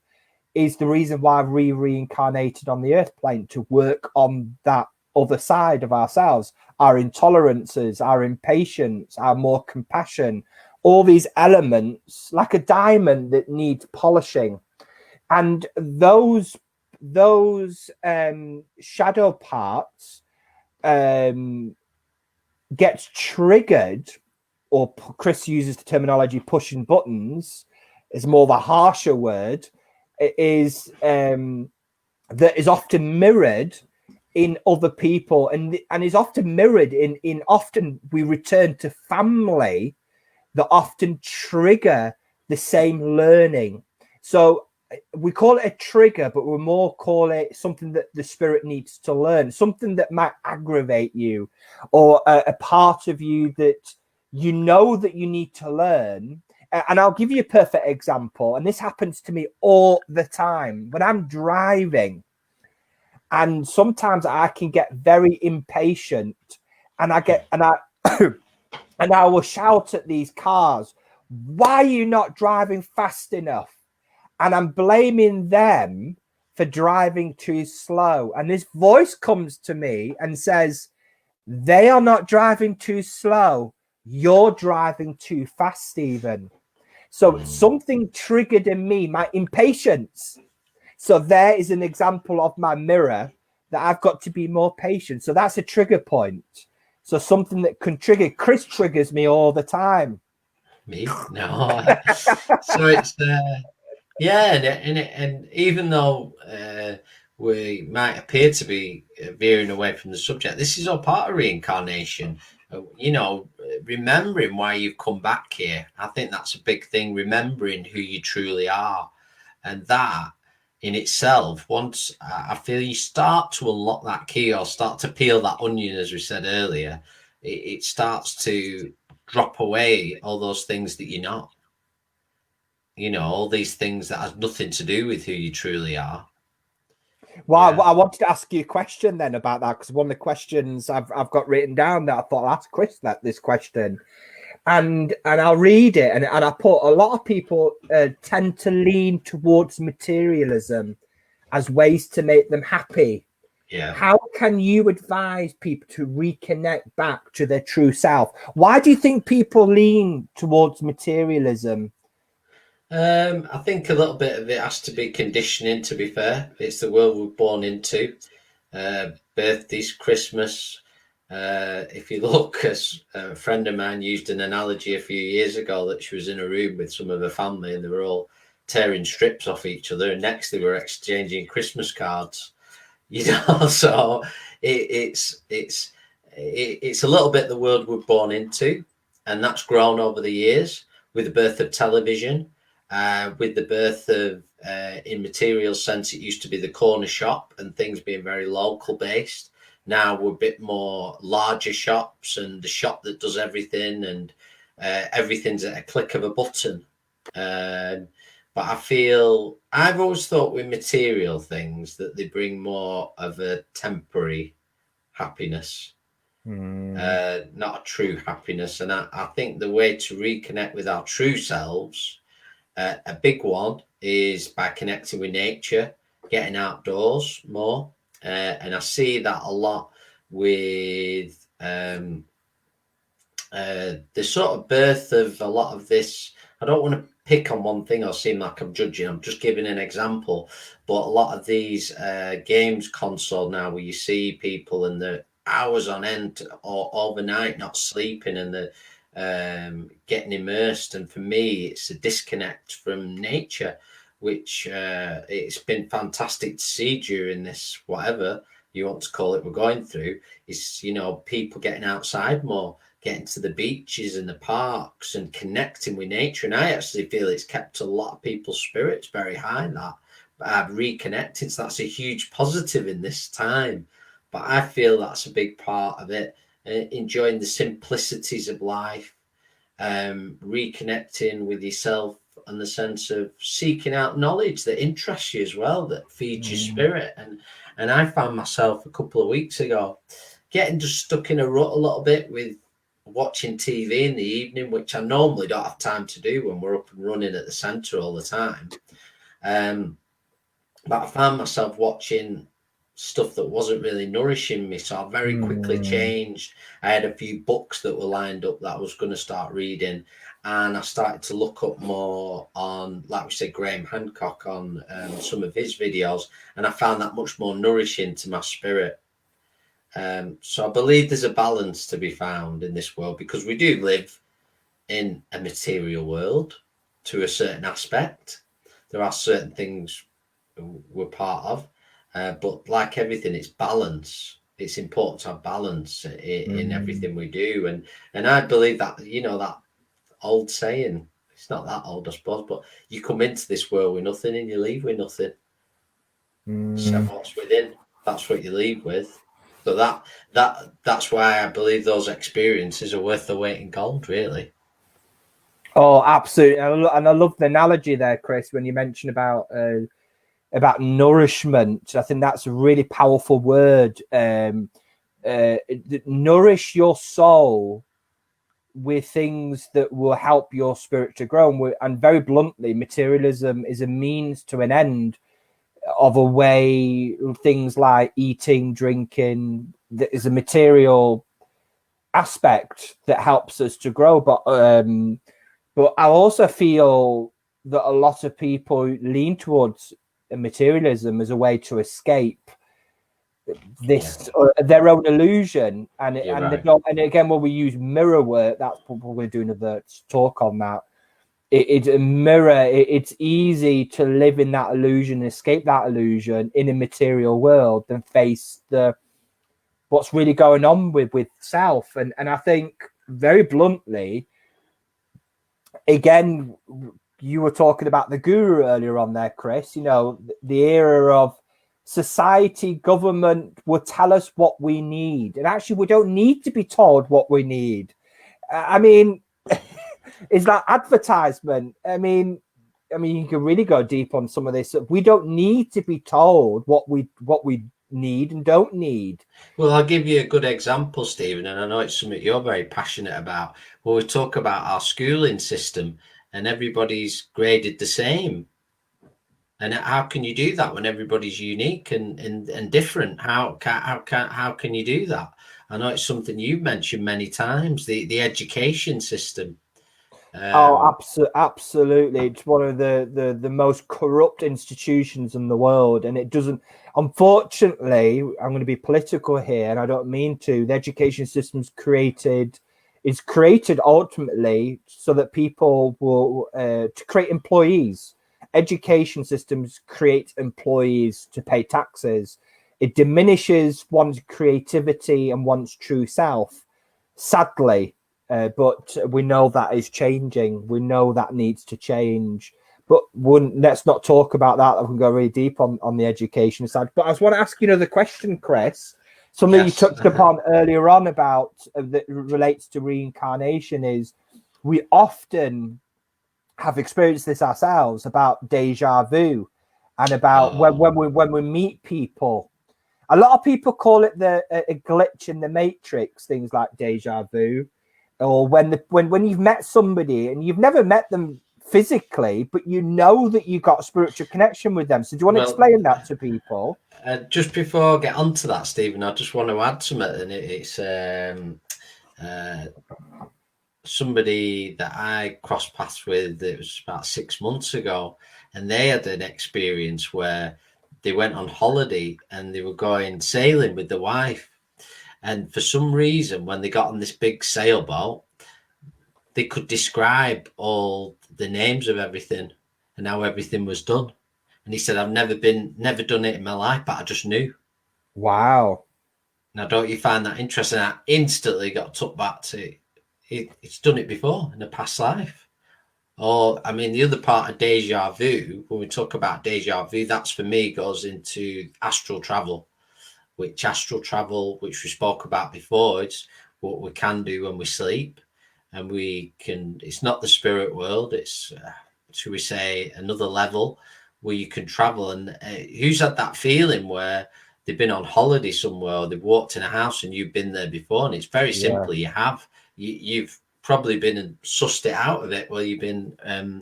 is the reason why we reincarnated on the earth plane, to work on that other side of ourselves, our intolerances, our impatience, our more compassion, all these elements, like a diamond that needs polishing. And those shadow parts gets triggered, or Chris uses the terminology pushing buttons, is more of a harsher word. It is that is often mirrored in other people, and is often mirrored in often we return to family that often trigger the same learning. So we call it a trigger, but we more call it something that the spirit needs to learn, something that might aggravate you, or a part of you that you know that you need to learn. And I'll give you a perfect example. And this happens to me all the time when I'm driving. And sometimes I can get very impatient, and and I will shout at these cars, why are you not driving fast enough? And I'm blaming them for driving too slow. And this voice comes to me and says, they are not driving too slow. You're driving too fast, Stephen. So something triggered in me, my impatience. So there is an example of my mirror that I've got to be more patient. So that's a trigger point. So something that can trigger. Chris triggers me all the time. Me? No. So it's yeah, and even though we might appear to be veering away from the subject, this is all part of reincarnation. Remembering why you've come back here. I think that's a big thing. Remembering who you truly are, and that in itself, once I feel you start to unlock that key or start to peel that onion, as we said earlier, it starts to drop away all those things that you're not. All these things that has nothing to do with who you truly are. Well, I wanted to ask you a question then about that, because one of the questions I've got written down that I thought I'll ask Chris this question, and I'll read it, and I put, a lot of people tend to lean towards materialism as ways to make them happy, Yeah. How can you advise people to reconnect back to their true self? Why do you think people lean towards materialism? I think a little bit of it has to be conditioning, to be fair. It's the world we're born into. Birthdays, Christmas. If you look, as a friend of mine used an analogy a few years ago, that she was in a room with some of her family and they were all tearing strips off each other, and next they were exchanging Christmas cards. So it's a little bit the world we're born into, and that's grown over the years with the birth of television, with the birth of, in material sense, it used to be the corner shop and things being very local based. Now we're a bit more larger shops and the shop that does everything, and everything's at a click of a button. Um, but I feel I've always thought with material things that they bring more of a temporary happiness, Mm, not a true happiness. And I think the way to reconnect with our true selves, a big one, is by connecting with nature, getting outdoors more. And I see that a lot with the sort of birth of a lot of this. I don't want to pick on one thing or seem like I'm judging. I'm just giving an example. But a lot of these games console now, where you see people in the hours on end or overnight not sleeping, and the getting immersed. And for me, it's a disconnect from nature, which it's been fantastic to see during this, whatever you want to call it, we're going through. Is, people getting outside more, getting to the beaches and the parks and connecting with nature. And I actually feel it's kept a lot of people's spirits very high, that I've reconnected. So that's a huge positive in this time. But I feel that's a big part of it. Enjoying the simplicities of life, reconnecting with yourself, and the sense of seeking out knowledge that interests you as well, that feeds your mm, spirit. And I found myself a couple of weeks ago getting just stuck in a rut a little bit with watching TV in the evening, which I normally don't have time to do when we're up and running at the centre all the time. Um, but I found myself watching stuff that wasn't really nourishing me. So I very quickly mm, changed. I had a few books that were lined up that I was going to start reading. And I started to look up more on, like we said, Graham Hancock, on some of his videos. And I found that much more nourishing to my spirit. So I believe there's a balance to be found in this world, because we do live in a material world to a certain aspect. There are certain things we're part of, but like everything, it's balance. It's important to have balance in mm, everything we do, and I believe that, that old saying. It's not that old, I suppose, but you come into this world with nothing and you leave with nothing. So mm. what's within, that's what you leave with. So that's why I believe those experiences are worth the weight in gold, really. Oh, absolutely. And I love the analogy there, Chris, when you mentioned about nourishment. I think that's a really powerful word. Nourish your soul with things that will help your spirit to grow. And very bluntly, materialism is a means to an end of a way. Things like eating, drinking, that is a material aspect that helps us to grow. But I also feel that a lot of people lean towards materialism as a way to escape Yeah, this their own illusion, you're and they right. don't. And again, when we use mirror work, that's what we're going to do another talk on that. It's a mirror. It's easy to live in that illusion, escape that illusion in a material world, than face the what's really going on with self. And I think very bluntly, again, you were talking about the guru earlier on there, Chris. The era of society, government will tell us what we need, and actually, we don't need to be told what we need. I mean, it's like advertisement. I mean, you can really go deep on some of this. We don't need to be told what we need and don't need. Well, I'll give you a good example, Stephen, and I know it's something you're very passionate about. Well, we talk about our schooling system, and everybody's graded the same. And how can you do that when everybody's unique and different? How can you do that? I know it's something you've mentioned many times. The education system. Oh, Um, absolutely. It's one of the most corrupt institutions in the world. And it doesn't, unfortunately, I'm going to be political here, and I don't mean to. The education system's is created ultimately so that people will, to create employees. Education systems create employees to pay taxes. It diminishes one's creativity and one's true self, sadly, but we know that is changing. We know that needs to change. But let's not talk about that. I can go really deep on the education side. But I just want to ask you another question, Chris. Something you yes. touched upon earlier on about that relates to reincarnation is we often have experienced this ourselves about deja vu and about Oh, when we meet people. A lot of people call it a glitch in the matrix, things like deja vu, or when you've met somebody and you've never met them physically, but you know that you got a spiritual connection with them. So do you want to well, explain that to people? just before I get onto that, Stephen, I just want to add something. And it's uh, somebody that I crossed paths with. It was about 6 months ago, and they had an experience where they went on holiday and they were going sailing with the wife. And for some reason, when they got on this big sailboat, they could describe all the names of everything and how everything was done. And he said, never done it in my life, but I just knew. Wow. Now, don't you find that interesting? I instantly got took back to it's done it before in a past life. Or, I mean, the other part of deja vu, when we talk about deja vu, that's for me goes into astral travel, which we spoke about before, it's what we can do when we sleep. And we can, it's not the spirit world, it's, should we say, another level where you can travel. And who's had that feeling where they've been on holiday somewhere or they've walked in a house and you've been there before? And it's very Yeah. simple. You have, you've probably been and sussed it out of it where you've been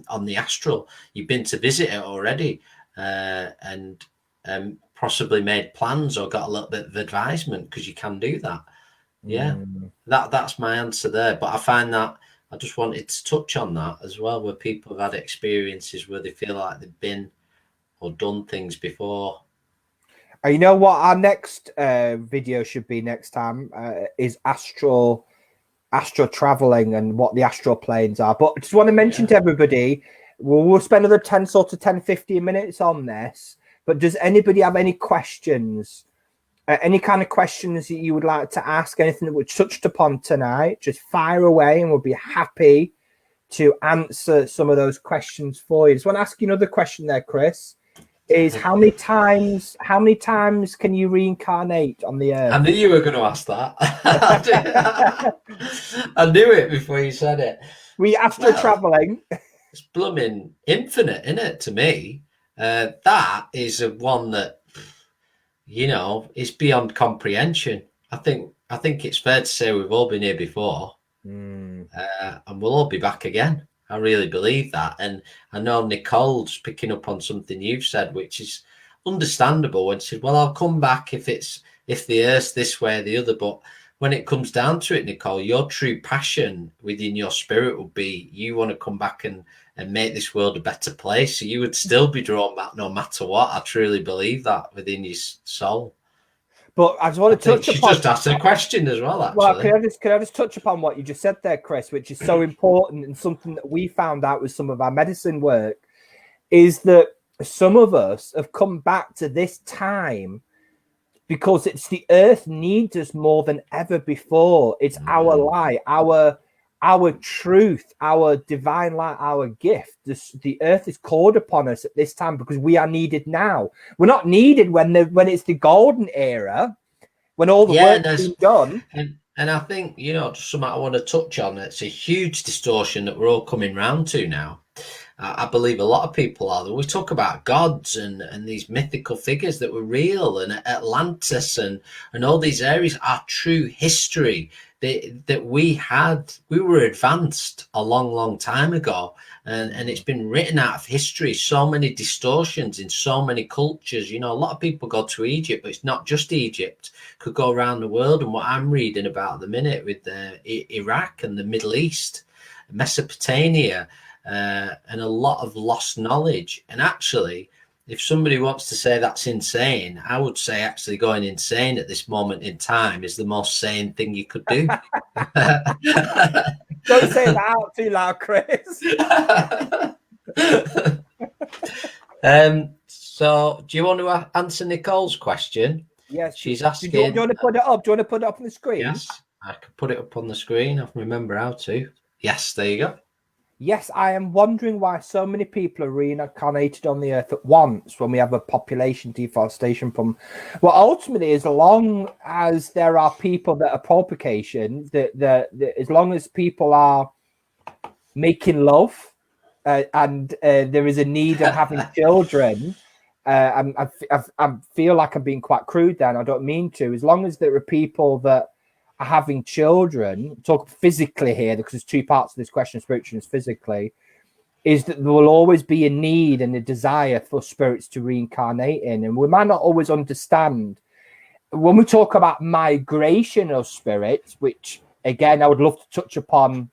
on the astral, you've been to visit it already, and possibly made plans or got a little bit of advisement, because you can do that. Yeah, Mm. that's my answer there. But I find that I just wanted to touch on that as well, where people have had experiences where they feel like they've been or done things before. You know what our next video should be next time is astral traveling and what the astral planes are. But I just want to mention Yeah. to everybody, we'll spend another 10 sort of 10, 15 minutes on this. But does anybody have any questions? Any kind of questions that you would like to ask? Anything that we touched upon tonight? Just fire away and we'll be happy to answer some of those questions for you. Just want to ask you another question there, Chris. Is how many times can you reincarnate on the I earth? knew you were going to ask that. I knew it before you said it. We astral Well, traveling. it's blooming infinite, isn't it? To me, that is a one that is beyond comprehension. I think it's fair to say we've all been here before, Mm, and we'll all be back again. I really believe that, and I know Nicole's picking up on something you've said, which is understandable. And said, "Well, I'll come back if the Earth's this way or the other." But when it comes down to it, Nicole, your true passion within your spirit will be you want to come back and make this world a better place. So you would still be drawn back no matter what. I truly believe that within your soul. but I just I want to think touch she upon. just asked a question as well, Well, actually. can I just touch upon what you just said there, Chris, which is so important and something that we found out with some of our medicine work is that some of us have come back to this time because it's the earth needs us more than ever before. It's our Mm. light, our truth, our divine light, our gift. The earth is called upon us at this time because we are needed now. We're not needed when it's the golden era, when all the Yeah, work's there's been done. and I think just something I want to touch on. It's a huge distortion that we're all coming round to now. I believe a lot of people are. We talk about gods and these mythical figures that were real, and Atlantis and all these areas are true history. that we were advanced a long time ago, and it's been written out of history. So many distortions in so many cultures. You know, a lot of people go to Egypt, but it's not just Egypt. Could go around the world, and what I'm reading about at the minute with Iraq and the Middle East, Mesopotamia, and a lot of lost knowledge. And actually, if somebody wants to say that's insane, I would say actually going insane at this moment in time is the most sane thing you could do. Don't say that out too loud, Chris. So do you want to answer Nicole's question? Yes. She's asking. Do you want to put it up? Do you want to put it up on the screen? Yes, I can put it up on the screen. I remember how to. Yes, there you go. Yes, I am wondering why so many people are reincarnated on the earth at once when we have a population deforestation problem. Well, ultimately, as long as there are people that are propagation, as long as people are making love and there is a need of having children, I feel like I'm being quite crude there, and I don't mean to. As long as there are people that are having children, talk physically here, because there's two parts of this question, spiritual and physically, is that there will always be a need and a desire for spirits to reincarnate in. And we might not always understand when we talk about migration of spirits, which again I would love to touch upon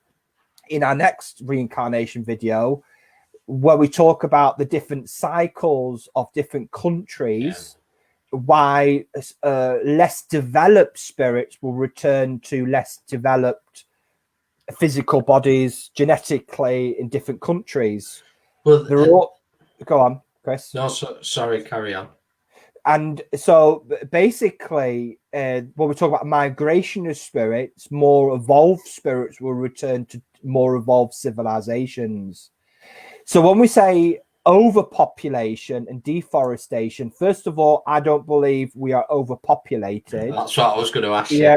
in our next reincarnation video, where we talk about the different cycles of different countries. Why less developed spirits will return to less developed physical bodies genetically in different countries. Well, go on, Chris. No, sorry, carry on. And so basically, when we talk about migration of spirits, more evolved spirits will return to more evolved civilizations. So when we say overpopulation and deforestation, first of all, I don't believe we are overpopulated. That's what I was going to ask you.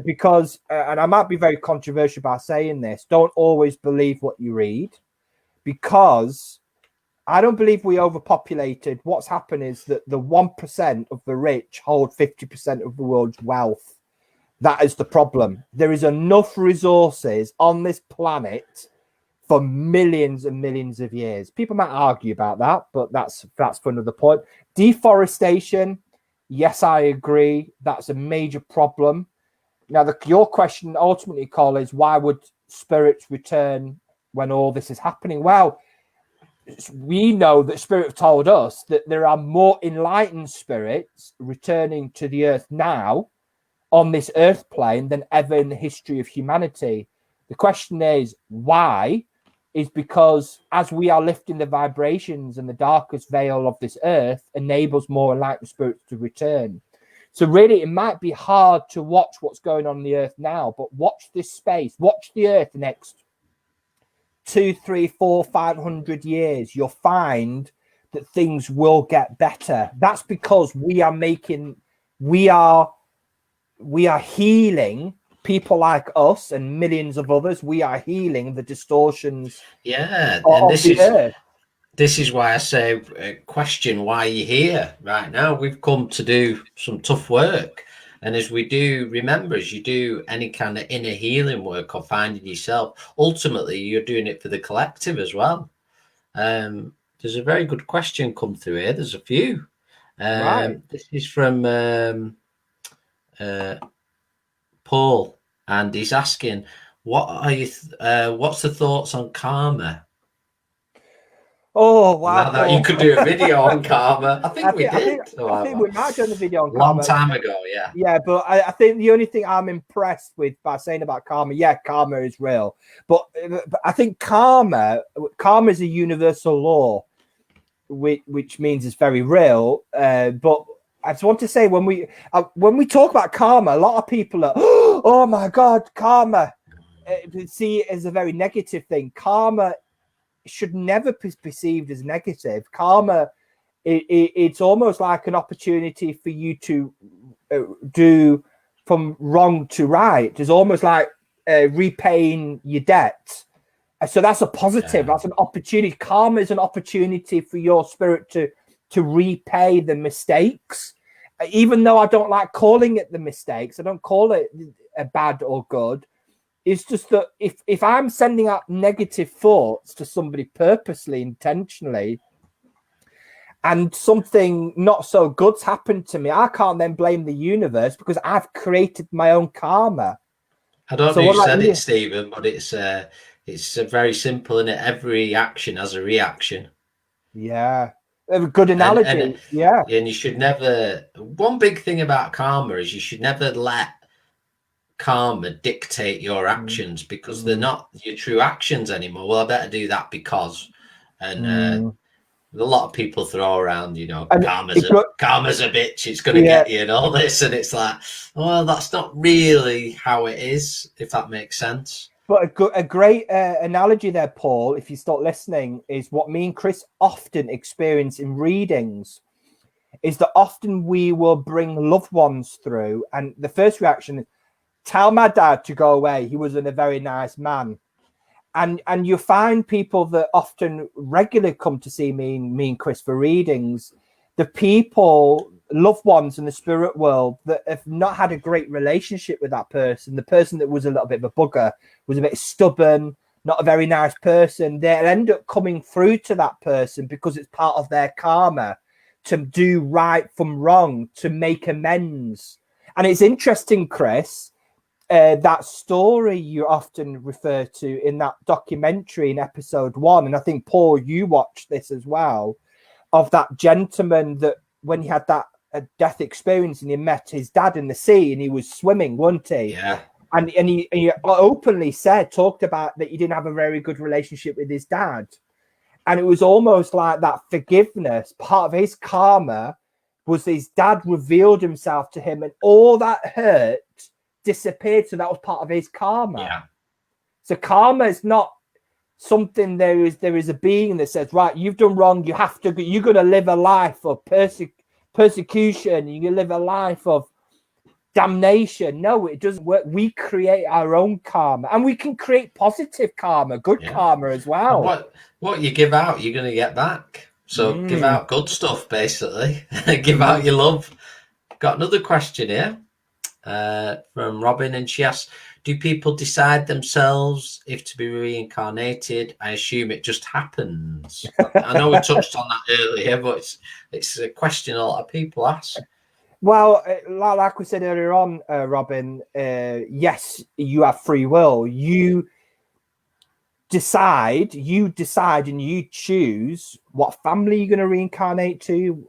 Because and I might be very controversial by saying this, don't always believe what you read, because I don't believe we overpopulated. What's happened is that the 1% of the rich hold 50% of the world's wealth. That is the problem. There is enough resources on this planet for millions and millions of years. People might argue about that, but that's for another point. Deforestation, yes, I agree. That's a major problem. Now, your question ultimately, Cole, is why would spirits return when all this is happening? Well, we know that Spirit have told us that there are more enlightened spirits returning to the earth now on this earth plane than ever in the history of humanity. The question is why? Is because as we are lifting the vibrations and the darkest veil of this earth enables more enlightened spirits to return. So really, it might be hard to watch what's going on the earth now, but watch this space, watch the earth the next 200, 300, 400, 500 years. You'll find that things will get better. That's because we are healing people like us and millions of others. We are healing the distortions. This is why I say question why you're here right now. We've come to do some tough work, and as we do, remember, as you do any kind of inner healing work or finding yourself, ultimately you're doing it for the collective as well. There's a very good question come through here. There's a few. Right. This is from Paul, and he's asking, what's the thoughts on karma? Oh wow! Now you could do a video on karma. I think we did. I think we might have done the video on karma. Long time ago, yeah. Yeah, but I think the only thing I'm impressed with by saying about karma, karma is real. But I think karma is a universal law, which means it's very real. But I just want to say when we talk about karma, a lot of people are, oh my God, karma. See it as a very negative thing. Karma should never be perceived as negative. Karma, it's almost like an opportunity for you to do from wrong to right. It's almost like repaying your debt. So that's a positive. That's an opportunity. Karma is an opportunity for your spirit to repay the mistakes. Even though I don't like calling it the mistakes, I don't call it. bad or good. It's just that if I'm sending out negative thoughts to somebody purposely, intentionally, and something not so good's happened to me, I can't then blame the universe because I've created my own karma. I don't So know who what said about it, you? Stephen, but it's very simple, and every action has a reaction. Yeah, a good And analogy. Yeah. and you should never. One big thing about karma is you should never let karma dictate your Mm, actions, because they're mm, not your true actions anymore. Well, I better do that because, and mm. a lot of people throw around, And it got, karma's a bitch. It's going to yeah, get you and all this, and it's like, well, that's not really how it is, if that makes sense. but a great analogy there, Paul, if you start listening, is what me and Chris often experience in readings. Is that often we will bring loved ones through, and the first reaction is, tell my dad to go away. He wasn't a very nice man. And you find people that often regularly come to see me and Chris for readings, the people, loved ones in the spirit world that have not had a great relationship with that person, the person that was a little bit of a bugger, was a bit stubborn, not a very nice person, they'll end up coming through to that person because it's part of their karma to do right from wrong, to make amends. And it's interesting, Chris, that story you often refer to in that documentary in episode 1, and I think, Paul, you watched this as well, of that gentleman that when he had that death experience and he met his dad in the sea and he was swimming, wasn't he? Yeah, And he openly talked about that he didn't have a very good relationship with his dad. And it was almost like that forgiveness, part of his karma, was his dad revealed himself to him and all that hurt disappeared. So that was part of his karma. yeah, So karma is not something, there is a being that says, right, you've done wrong, you're going to live a life of persecution, you're going to live a life of damnation. No, it doesn't work. We create our own karma, and we can create positive karma, good yeah. karma as And well. what you give out, you're going to get back. So give Mm, out good stuff, basically. Give mm. out your love. Got another question here from Robin, and she asks, do people decide themselves if to be reincarnated? I assume it just happens. I know we touched on that earlier, but it's a question a lot of people ask. Well, like we said earlier on, Robin, yes, you have free will. You decide and you choose what family you're going to reincarnate to,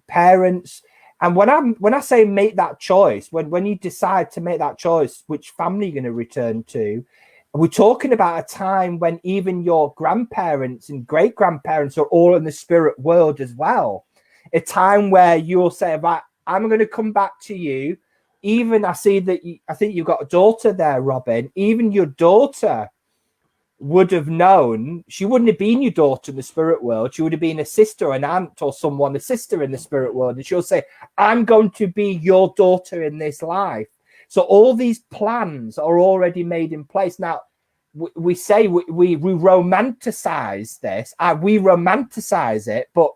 parents. And when I say make that choice, when you decide to make that choice, which family you're going to return to, we're talking about a time when even your grandparents and great grandparents are all in the spirit world as well. A time where you'll say, right, I'm going to come back to you. Even I see that I think you've got a daughter there, Robin. Even your daughter would have known, she wouldn't have been your daughter in the spirit world. She would have been a sister, an aunt, or someone, a sister in the spirit world. And she'll say, I'm going to be your daughter in this life. So all these plans are already made in place. Now, we say we romanticize this, we romanticize it, but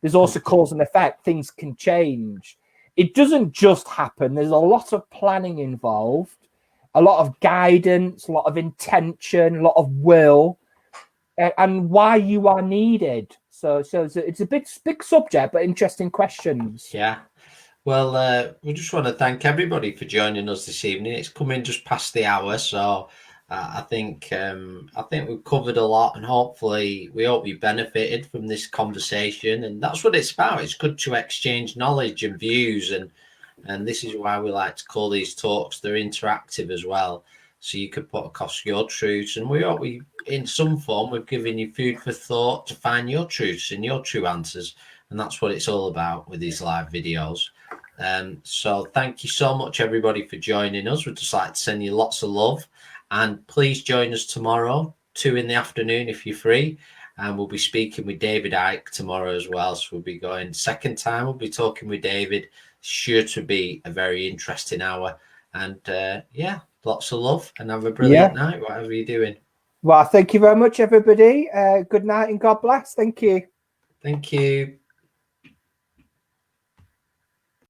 there's also cause and effect. Things can change. It doesn't just happen. There's a lot of planning involved, a lot of guidance, a lot of intention, a lot of will, and why you are needed. So it's a big subject, but interesting questions. Yeah. Well, we just want to thank everybody for joining us this evening. It's coming just past the hour, so I think we've covered a lot, and hopefully, we hope you benefited from this conversation. And that's what it's about. It's good to exchange knowledge and views, and this is why we like to call these talks. They're interactive as well, so you can put across your truths, and we hope in some form, we've given you food for thought to find your truths and your true answers, and that's what it's all about with these live videos. So thank you so much, everybody, for joining us. We'd just like to send you lots of love, and please join us tomorrow, 2 in the afternoon, if you're free. And we'll be speaking with David Icke tomorrow as well. So we'll be going second time. We'll be talking with David. Sure to be a very interesting hour. And yeah, lots of love, and have a brilliant night, whatever you're doing. Well, thank you very much, everybody. Good night and God bless. Thank you. Thank you.